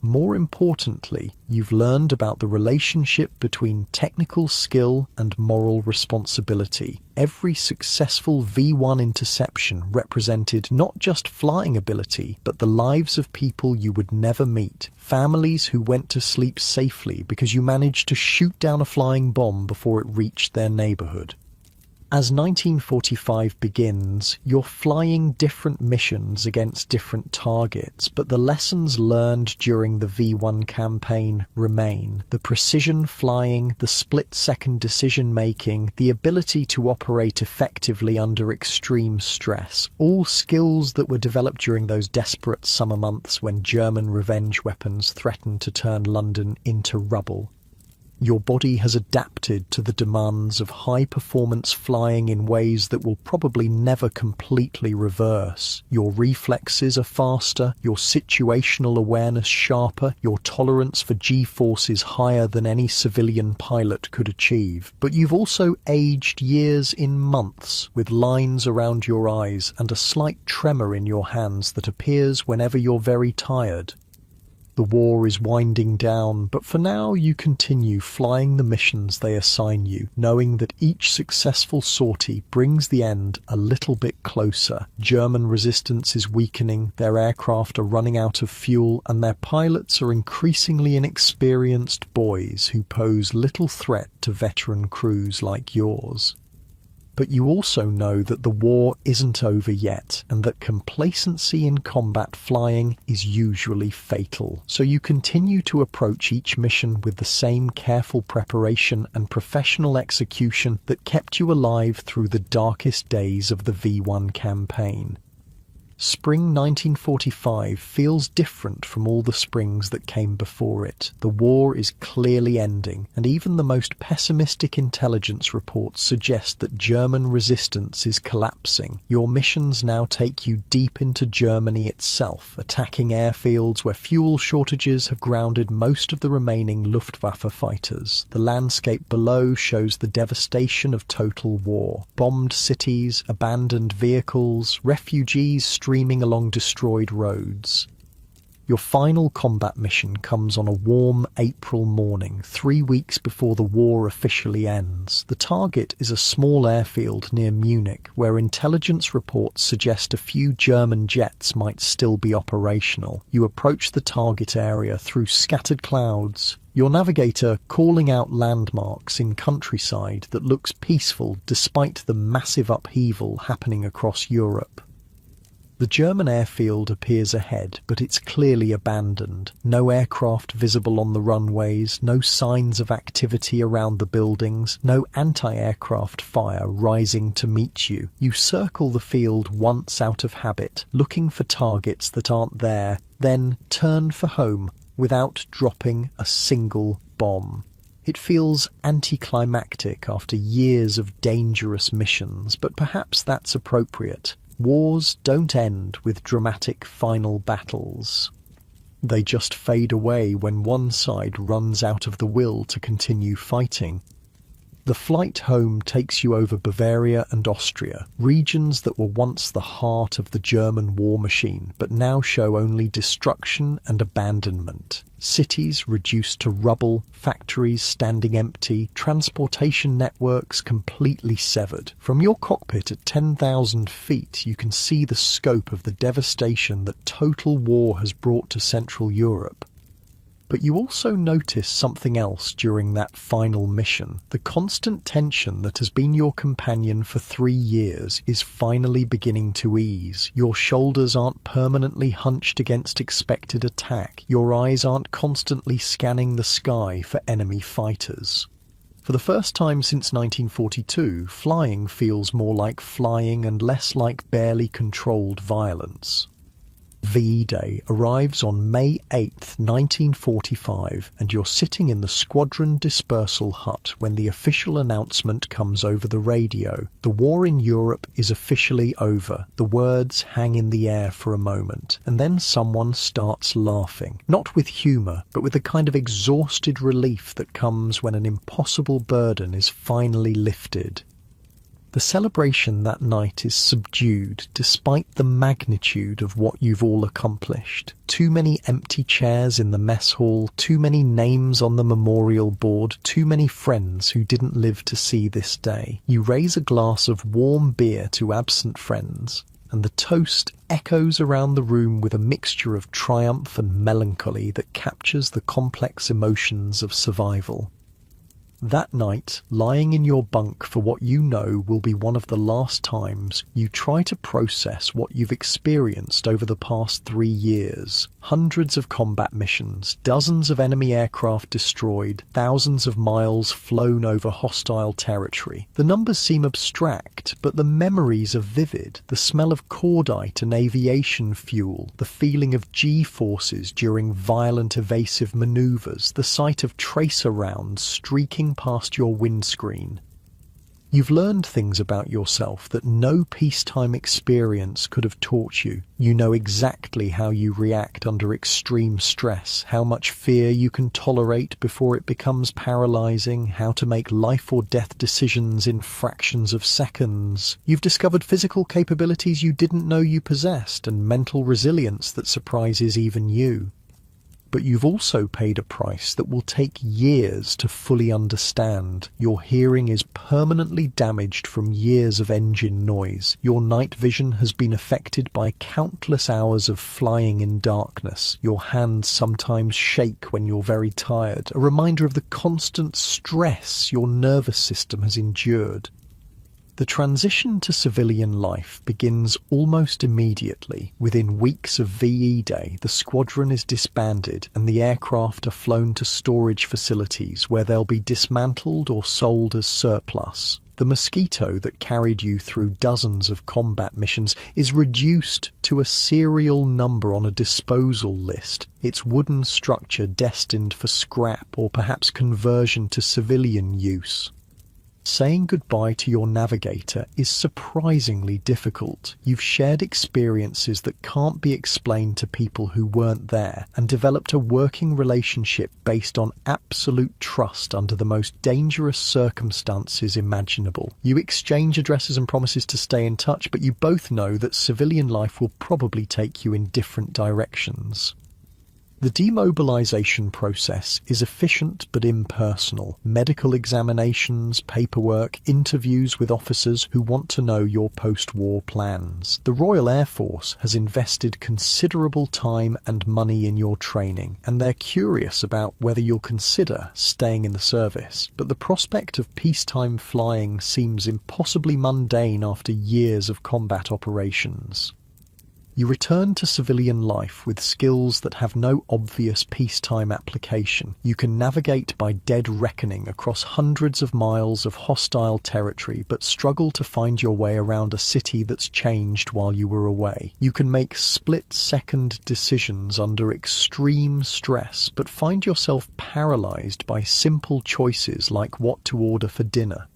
More importantly, you've learned about the relationship between technical skill and moral responsibility. Every successful V1 interception represented not just flying ability, but the lives of people you would never meet. Families who went to sleep safely because you managed to shoot down a flying bomb before it reached their neighborhood. As 1945 begins, you're flying different missions against different targets, but the lessons learned during the V1 campaign remain. The precision flying, the split-second decision-making, the ability to operate effectively under extreme stress, all skills that were developed during those desperate summer months when German revenge weapons threatened to turn London into rubble. Your body has adapted to the demands of high-performance flying in ways that will probably never completely reverse. Your reflexes are faster, your situational awareness sharper, your tolerance for G-forces higher than any civilian pilot could achieve. But you've also aged years in months, with lines around your eyes and a slight tremor in your hands that appears whenever you're very tired. The war is winding down, but for now you continue flying the missions they assign you, knowing that each successful sortie brings the end a little bit closer. German resistance is weakening, their aircraft are running out of fuel, and their pilots are increasingly inexperienced boys who pose little threat to veteran crews like yours. But you also know that the war isn't over yet, and that complacency in combat flying is usually fatal. So you continue to approach each mission with the same careful preparation and professional execution that kept you alive through the darkest days of the V1 campaign. Spring 1945 feels different from all the springs that came before it. The war is clearly ending, and even the most pessimistic intelligence reports suggest that German resistance is collapsing. Your missions now take you deep into Germany itself, attacking airfields where fuel shortages have grounded most of the remaining Luftwaffe fighters. The landscape below shows the devastation of total war. Bombed cities, abandoned vehicles, refugees streaming along destroyed roads. Your final combat mission comes on a warm April morning, 3 weeks before the war officially ends. The target is a small airfield near Munich, where intelligence reports suggest a few German jets might still be operational. You approach the target area through scattered clouds, your navigator calling out landmarks in countryside that looks peaceful despite the massive upheaval happening across Europe. The German airfield appears ahead, but it's clearly abandoned. No aircraft visible on the runways, no signs of activity around the buildings, no anti-aircraft fire rising to meet you. You circle the field once out of habit, looking for targets that aren't there, then turn for home without dropping a single bomb. It feels anticlimactic after years of dangerous missions, but perhaps that's appropriate. Wars don't end with dramatic final battles. They just fade away when one side runs out of the will to continue fighting. The flight home takes you over Bavaria and Austria, regions that were once the heart of the German war machine, but now show only destruction and abandonment. Cities reduced to rubble, factories standing empty, transportation networks completely severed. From your cockpit at 10,000 feet, you can see the scope of the devastation that total war has brought to Central Europe. But you also notice something else during that final mission. The constant tension that has been your companion for 3 years is finally beginning to ease. Your shoulders aren't permanently hunched against expected attack. Your eyes aren't constantly scanning the sky for enemy fighters. For the first time since 1942, flying feels more like flying and less like barely controlled violence. V-Day arrives on May 8, 1945, and you're sitting in the squadron dispersal hut when the official announcement comes over the radio. The war in Europe is officially over. The words hang in the air for a moment, and then someone starts laughing. Not with humour, but with the kind of exhausted relief that comes when an impossible burden is finally lifted. The celebration that night is subdued despite the magnitude of what you've all accomplished. Too many empty chairs in the mess hall, too many names on the memorial board, too many friends who didn't live to see this day. You raise a glass of warm beer to absent friends, and the toast echoes around the room with a mixture of triumph and melancholy that captures the complex emotions of survival. That night, lying in your bunk for what you know will be one of the last times, you try to process what you've experienced over the past 3 years. Hundreds of combat missions, dozens of enemy aircraft destroyed, thousands of miles flown over hostile territory. The numbers seem abstract, but the memories are vivid. The smell of cordite and aviation fuel, the feeling of G-forces during violent evasive maneuvers, the sight of tracer rounds streaking past your windscreen. You've learned things about yourself that no peacetime experience could have taught you. You know exactly how you react under extreme stress, how much fear you can tolerate before it becomes paralyzing, how to make life or death decisions in fractions of seconds. You've discovered physical capabilities you didn't know you possessed and mental resilience that surprises even you. But you've also paid a price that will take years to fully understand. Your hearing is permanently damaged from years of engine noise. Your night vision has been affected by countless hours of flying in darkness. Your hands sometimes shake when you're very tired, a reminder of the constant stress your nervous system has endured. The transition to civilian life begins almost immediately. Within weeks of VE Day, the squadron is disbanded and the aircraft are flown to storage facilities where they'll be dismantled or sold as surplus. The Mosquito that carried you through dozens of combat missions is reduced to a serial number on a disposal list, its wooden structure destined for scrap or perhaps conversion to civilian use. Saying goodbye to your navigator is surprisingly difficult. You've shared experiences that can't be explained to people who weren't there, and developed a working relationship based on absolute trust under the most dangerous circumstances imaginable. You exchange addresses and promises to stay in touch, but you both know that civilian life will probably take you in different directions. The demobilization process is efficient but impersonal. Medical examinations, paperwork, interviews with officers who want to know your post-war plans. The Royal Air Force has invested considerable time and money in your training, and they're curious about whether you'll consider staying in the service. But the prospect of peacetime flying seems impossibly mundane after years of combat operations. You return to civilian life with skills that have no obvious peacetime application. You can navigate by dead reckoning across hundreds of miles of hostile territory, but struggle to find your way around a city that's changed while you were away. You can make split-second decisions under extreme stress, but find yourself paralyzed by simple choices like what to order for dinner.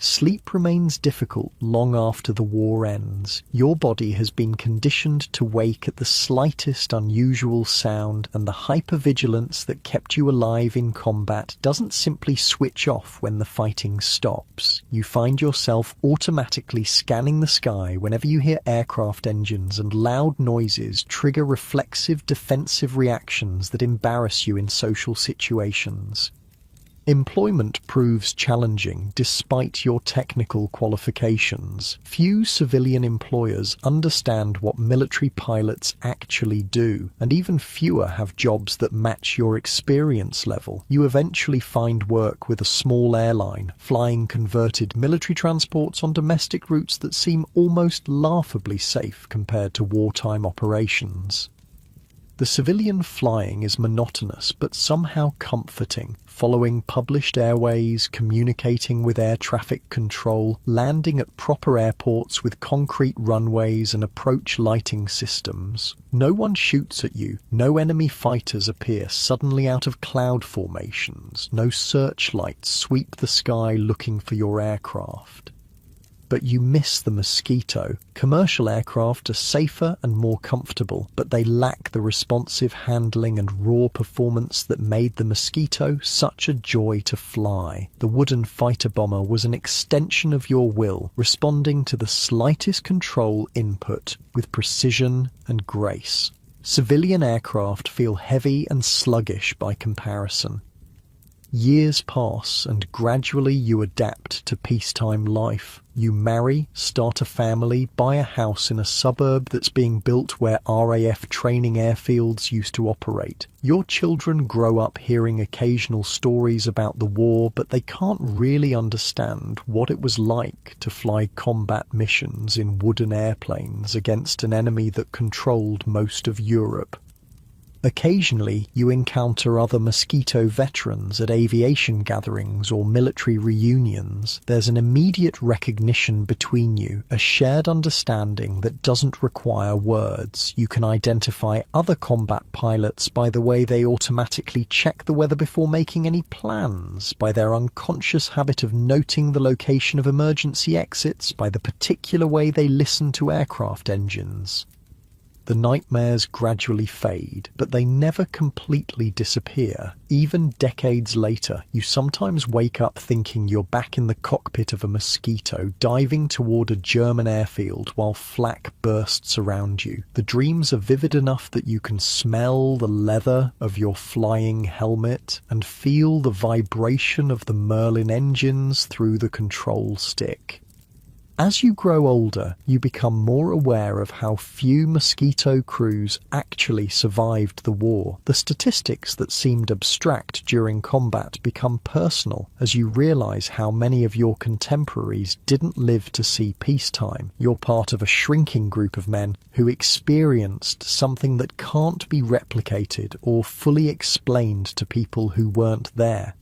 Sleep remains difficult long after the war ends. Your body has been conditioned to wake at the slightest unusual sound, and the hypervigilance that kept you alive in combat doesn't simply switch off when the fighting stops. You find yourself automatically scanning the sky whenever you hear aircraft engines, and loud noises trigger reflexive defensive reactions that embarrass you in social situations. Employment proves challenging despite your technical qualifications. Few civilian employers understand what military pilots actually do, and even fewer have jobs that match your experience level. You eventually find work with a small airline, flying converted military transports on domestic routes that seem almost laughably safe compared to wartime operations. The civilian flying is monotonous but somehow comforting, following published airways, communicating with air traffic control, landing at proper airports with concrete runways and approach lighting systems. No one shoots at you, no enemy fighters appear suddenly out of cloud formations, no searchlights sweep the sky looking for your aircraft. But you miss the Mosquito. Commercial aircraft are safer and more comfortable, but they lack the responsive handling and raw performance that made the Mosquito such a joy to fly. The wooden fighter bomber was an extension of your will, responding to the slightest control input with precision and grace. Civilian aircraft feel heavy and sluggish by comparison. Years pass, and gradually you adapt to peacetime life. You marry, start a family, buy a house in a suburb that's being built where RAF training airfields used to operate. Your children grow up hearing occasional stories about the war, but they can't really understand what it was like to fly combat missions in wooden airplanes against an enemy that controlled most of Europe. Occasionally, you encounter other Mosquito veterans at aviation gatherings or military reunions. There's an immediate recognition between you, a shared understanding that doesn't require words. You can identify other combat pilots by the way they automatically check the weather before making any plans, by their unconscious habit of noting the location of emergency exits, by the particular way they listen to aircraft engines. The nightmares gradually fade, but they never completely disappear. Even decades later, you sometimes wake up thinking you're back in the cockpit of a Mosquito, diving toward a German airfield while flak bursts around you. The dreams are vivid enough that you can smell the leather of your flying helmet and feel the vibration of the Merlin engines through the control stick. As you grow older, you become more aware of how few Mosquito crews actually survived the war. The statistics that seemed abstract during combat become personal as you realize how many of your contemporaries didn't live to see peacetime. You're part of a shrinking group of men who experienced something that can't be replicated or fully explained to people who weren't there.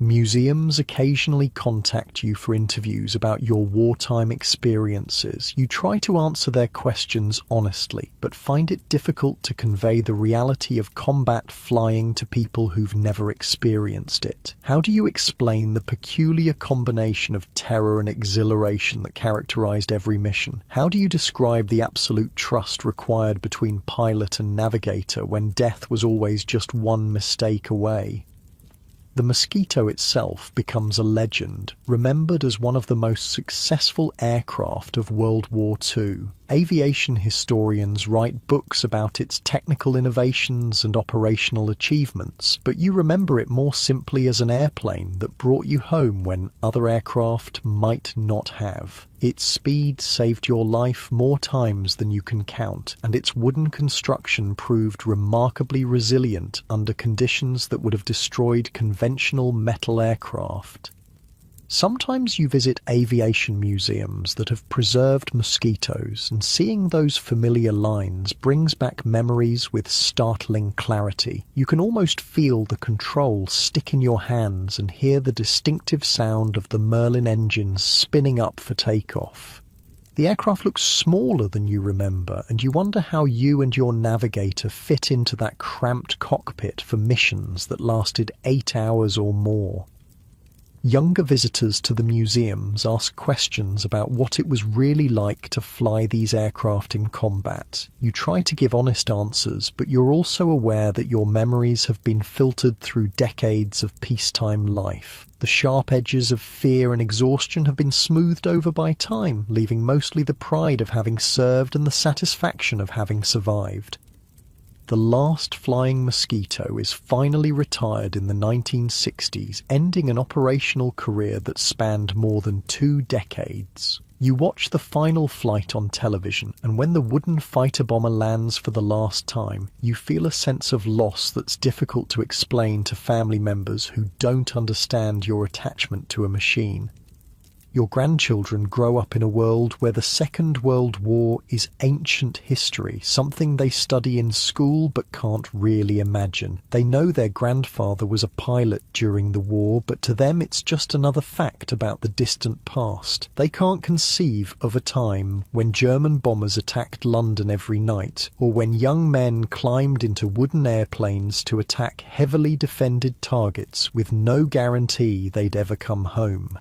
Museums occasionally contact you for interviews about your wartime experiences. You try to answer their questions honestly, but find it difficult to convey the reality of combat flying to people who've never experienced it. How do you explain the peculiar combination of terror and exhilaration that characterized every mission? How do you describe the absolute trust required between pilot and navigator when death was always just one mistake away? The Mosquito itself becomes a legend, remembered as one of the most successful aircraft of World War II. Aviation historians write books about its technical innovations and operational achievements, but you remember it more simply as an airplane that brought you home when other aircraft might not have. Its speed saved your life more times than you can count, and its wooden construction proved remarkably resilient under conditions that would have destroyed conventional metal aircraft. Sometimes you visit aviation museums that have preserved mosquitoes, and seeing those familiar lines brings back memories with startling clarity. You can almost feel the control stick in your hands and hear the distinctive sound of the Merlin engines spinning up for takeoff. The aircraft looks smaller than you remember, and you wonder how you and your navigator fit into that cramped cockpit for missions that lasted 8 hours or more. Younger visitors to the museums ask questions about what it was really like to fly these aircraft in combat. You try to give honest answers, but you're also aware that your memories have been filtered through decades of peacetime life. The sharp edges of fear and exhaustion have been smoothed over by time, leaving mostly the pride of having served and the satisfaction of having survived. The last flying Mosquito is finally retired in the 1960s, ending an operational career that spanned more than 2 decades. You watch the final flight on television, and when the wooden fighter bomber lands for the last time, you feel a sense of loss that's difficult to explain to family members who don't understand your attachment to a machine. Your grandchildren grow up in a world where the Second World War is ancient history, something they study in school but can't really imagine. They know their grandfather was a pilot during the war, but to them it's just another fact about the distant past. They can't conceive of a time when German bombers attacked London every night, or when young men climbed into wooden airplanes to attack heavily defended targets with no guarantee they'd ever come home.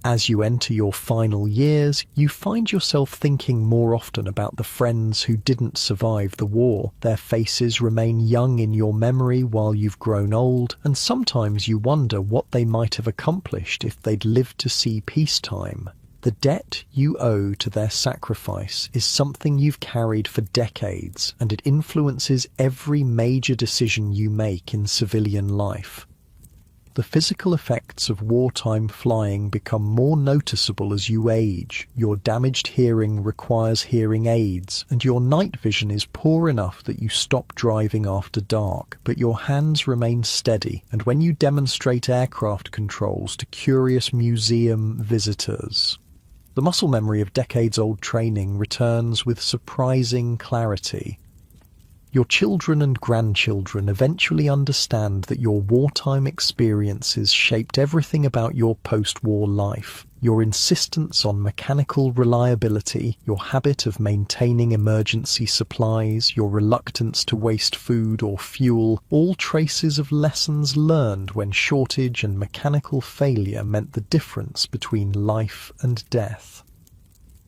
As you enter your final years, you find yourself thinking more often about the friends who didn't survive the war. Their faces remain young in your memory while you've grown old, and sometimes you wonder what they might have accomplished if they'd lived to see peacetime. The debt you owe to their sacrifice is something you've carried for decades, and it influences every major decision you make in civilian life. The physical effects of wartime flying become more noticeable as you age. Your damaged hearing requires hearing aids, and your night vision is poor enough that you stop driving after dark, but your hands remain steady, and when you demonstrate aircraft controls to curious museum visitors, the muscle memory of decades-old training returns with surprising clarity. Your children and grandchildren eventually understand that your wartime experiences shaped everything about your post-war life. Your insistence on mechanical reliability, your habit of maintaining emergency supplies, your reluctance to waste food or fuel, all traces of lessons learned when shortage and mechanical failure meant the difference between life and death.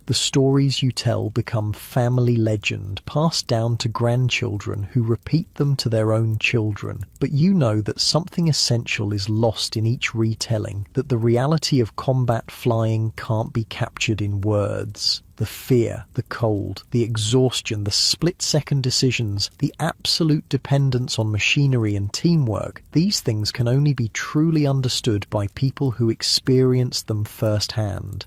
The stories you tell become family legend, passed down to grandchildren who repeat them to their own children. But you know that something essential is lost in each retelling, that the reality of combat flying can't be captured in words. The fear, the cold, the exhaustion, the split-second decisions, the absolute dependence on machinery and teamwork, these things can only be truly understood by people who experience them firsthand.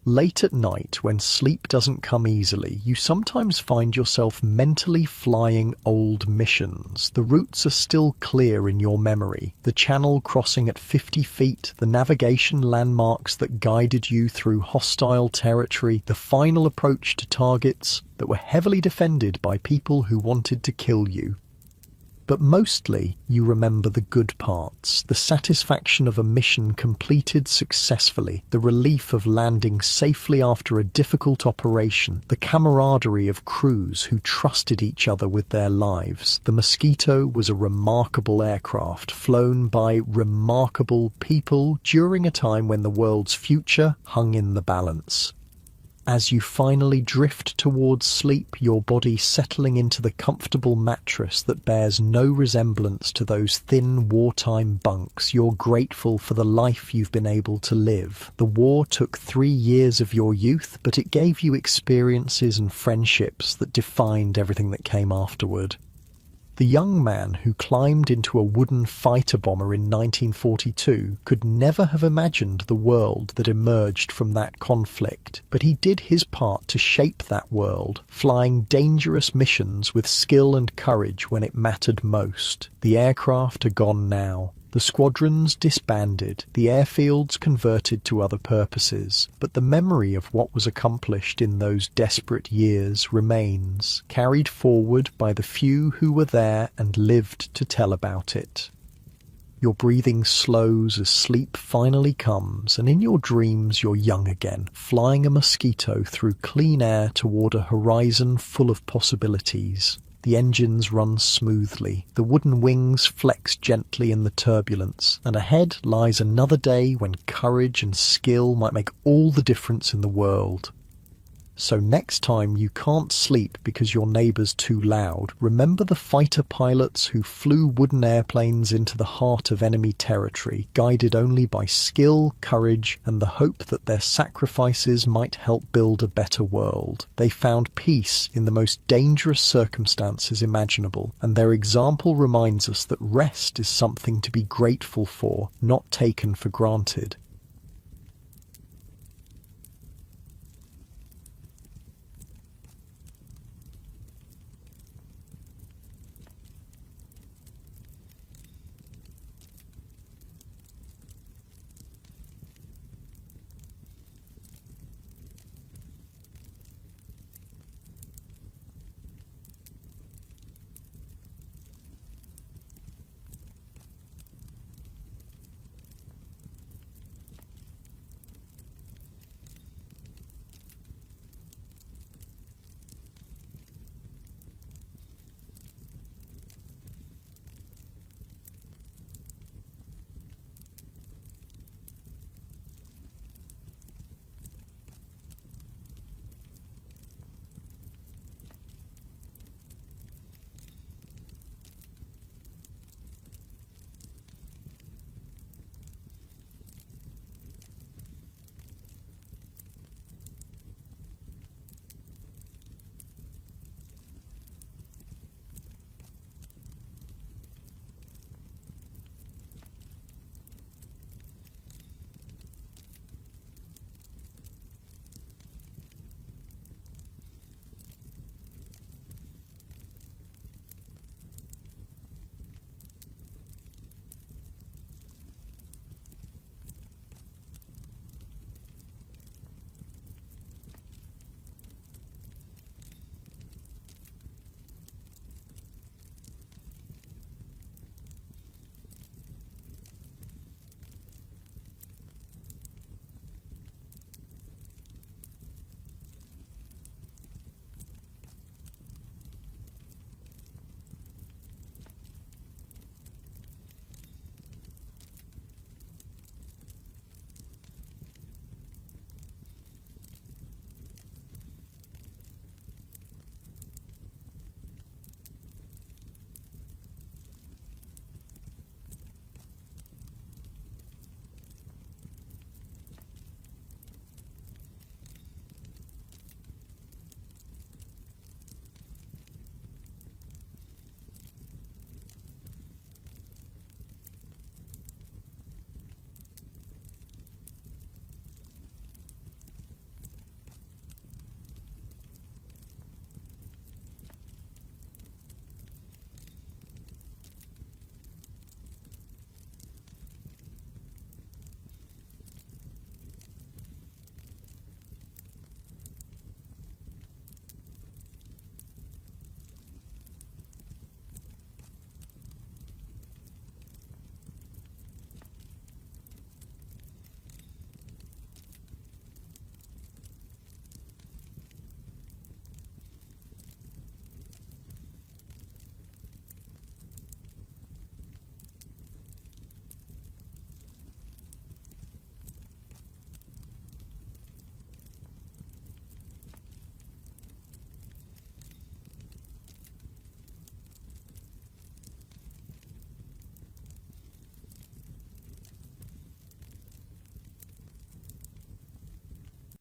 Late at night, when sleep doesn't come easily, you sometimes find yourself mentally flying old missions. The routes are still clear in your memory. The channel crossing at 50 feet, the navigation landmarks that guided you through hostile territory, the final approach to targets that were heavily defended by people who wanted to kill you. But mostly, you remember the good parts, the satisfaction of a mission completed successfully, the relief of landing safely after a difficult operation, the camaraderie of crews who trusted each other with their lives. The Mosquito was a remarkable aircraft, flown by remarkable people during a time when the world's future hung in the balance. As you finally drift towards sleep, your body settling into the comfortable mattress that bears no resemblance to those thin wartime bunks, you're grateful for the life you've been able to live. The war took 3 years of your youth, but it gave you experiences and friendships that defined everything that came afterward. The young man who climbed into a wooden fighter bomber in 1942 could never have imagined the world that emerged from that conflict, but he did his part to shape that world, flying dangerous missions with skill and courage when it mattered most. The aircraft are gone now. The squadrons disbanded, the airfields converted to other purposes, but the memory of what was accomplished in those desperate years remains, carried forward by the few who were there and lived to tell about it. Your breathing slows as sleep finally comes, and in your dreams you're young again, flying a Mosquito through clean air toward a horizon full of possibilities. The engines run smoothly, the wooden wings flex gently in the turbulence, and ahead lies another day when courage and skill might make all the difference in the world. So next time you can't sleep because your neighbour's too loud, remember the fighter pilots who flew wooden airplanes into the heart of enemy territory, guided only by skill, courage, and the hope that their sacrifices might help build a better world. They found peace in the most dangerous circumstances imaginable, and their example reminds us that rest is something to be grateful for, not taken for granted.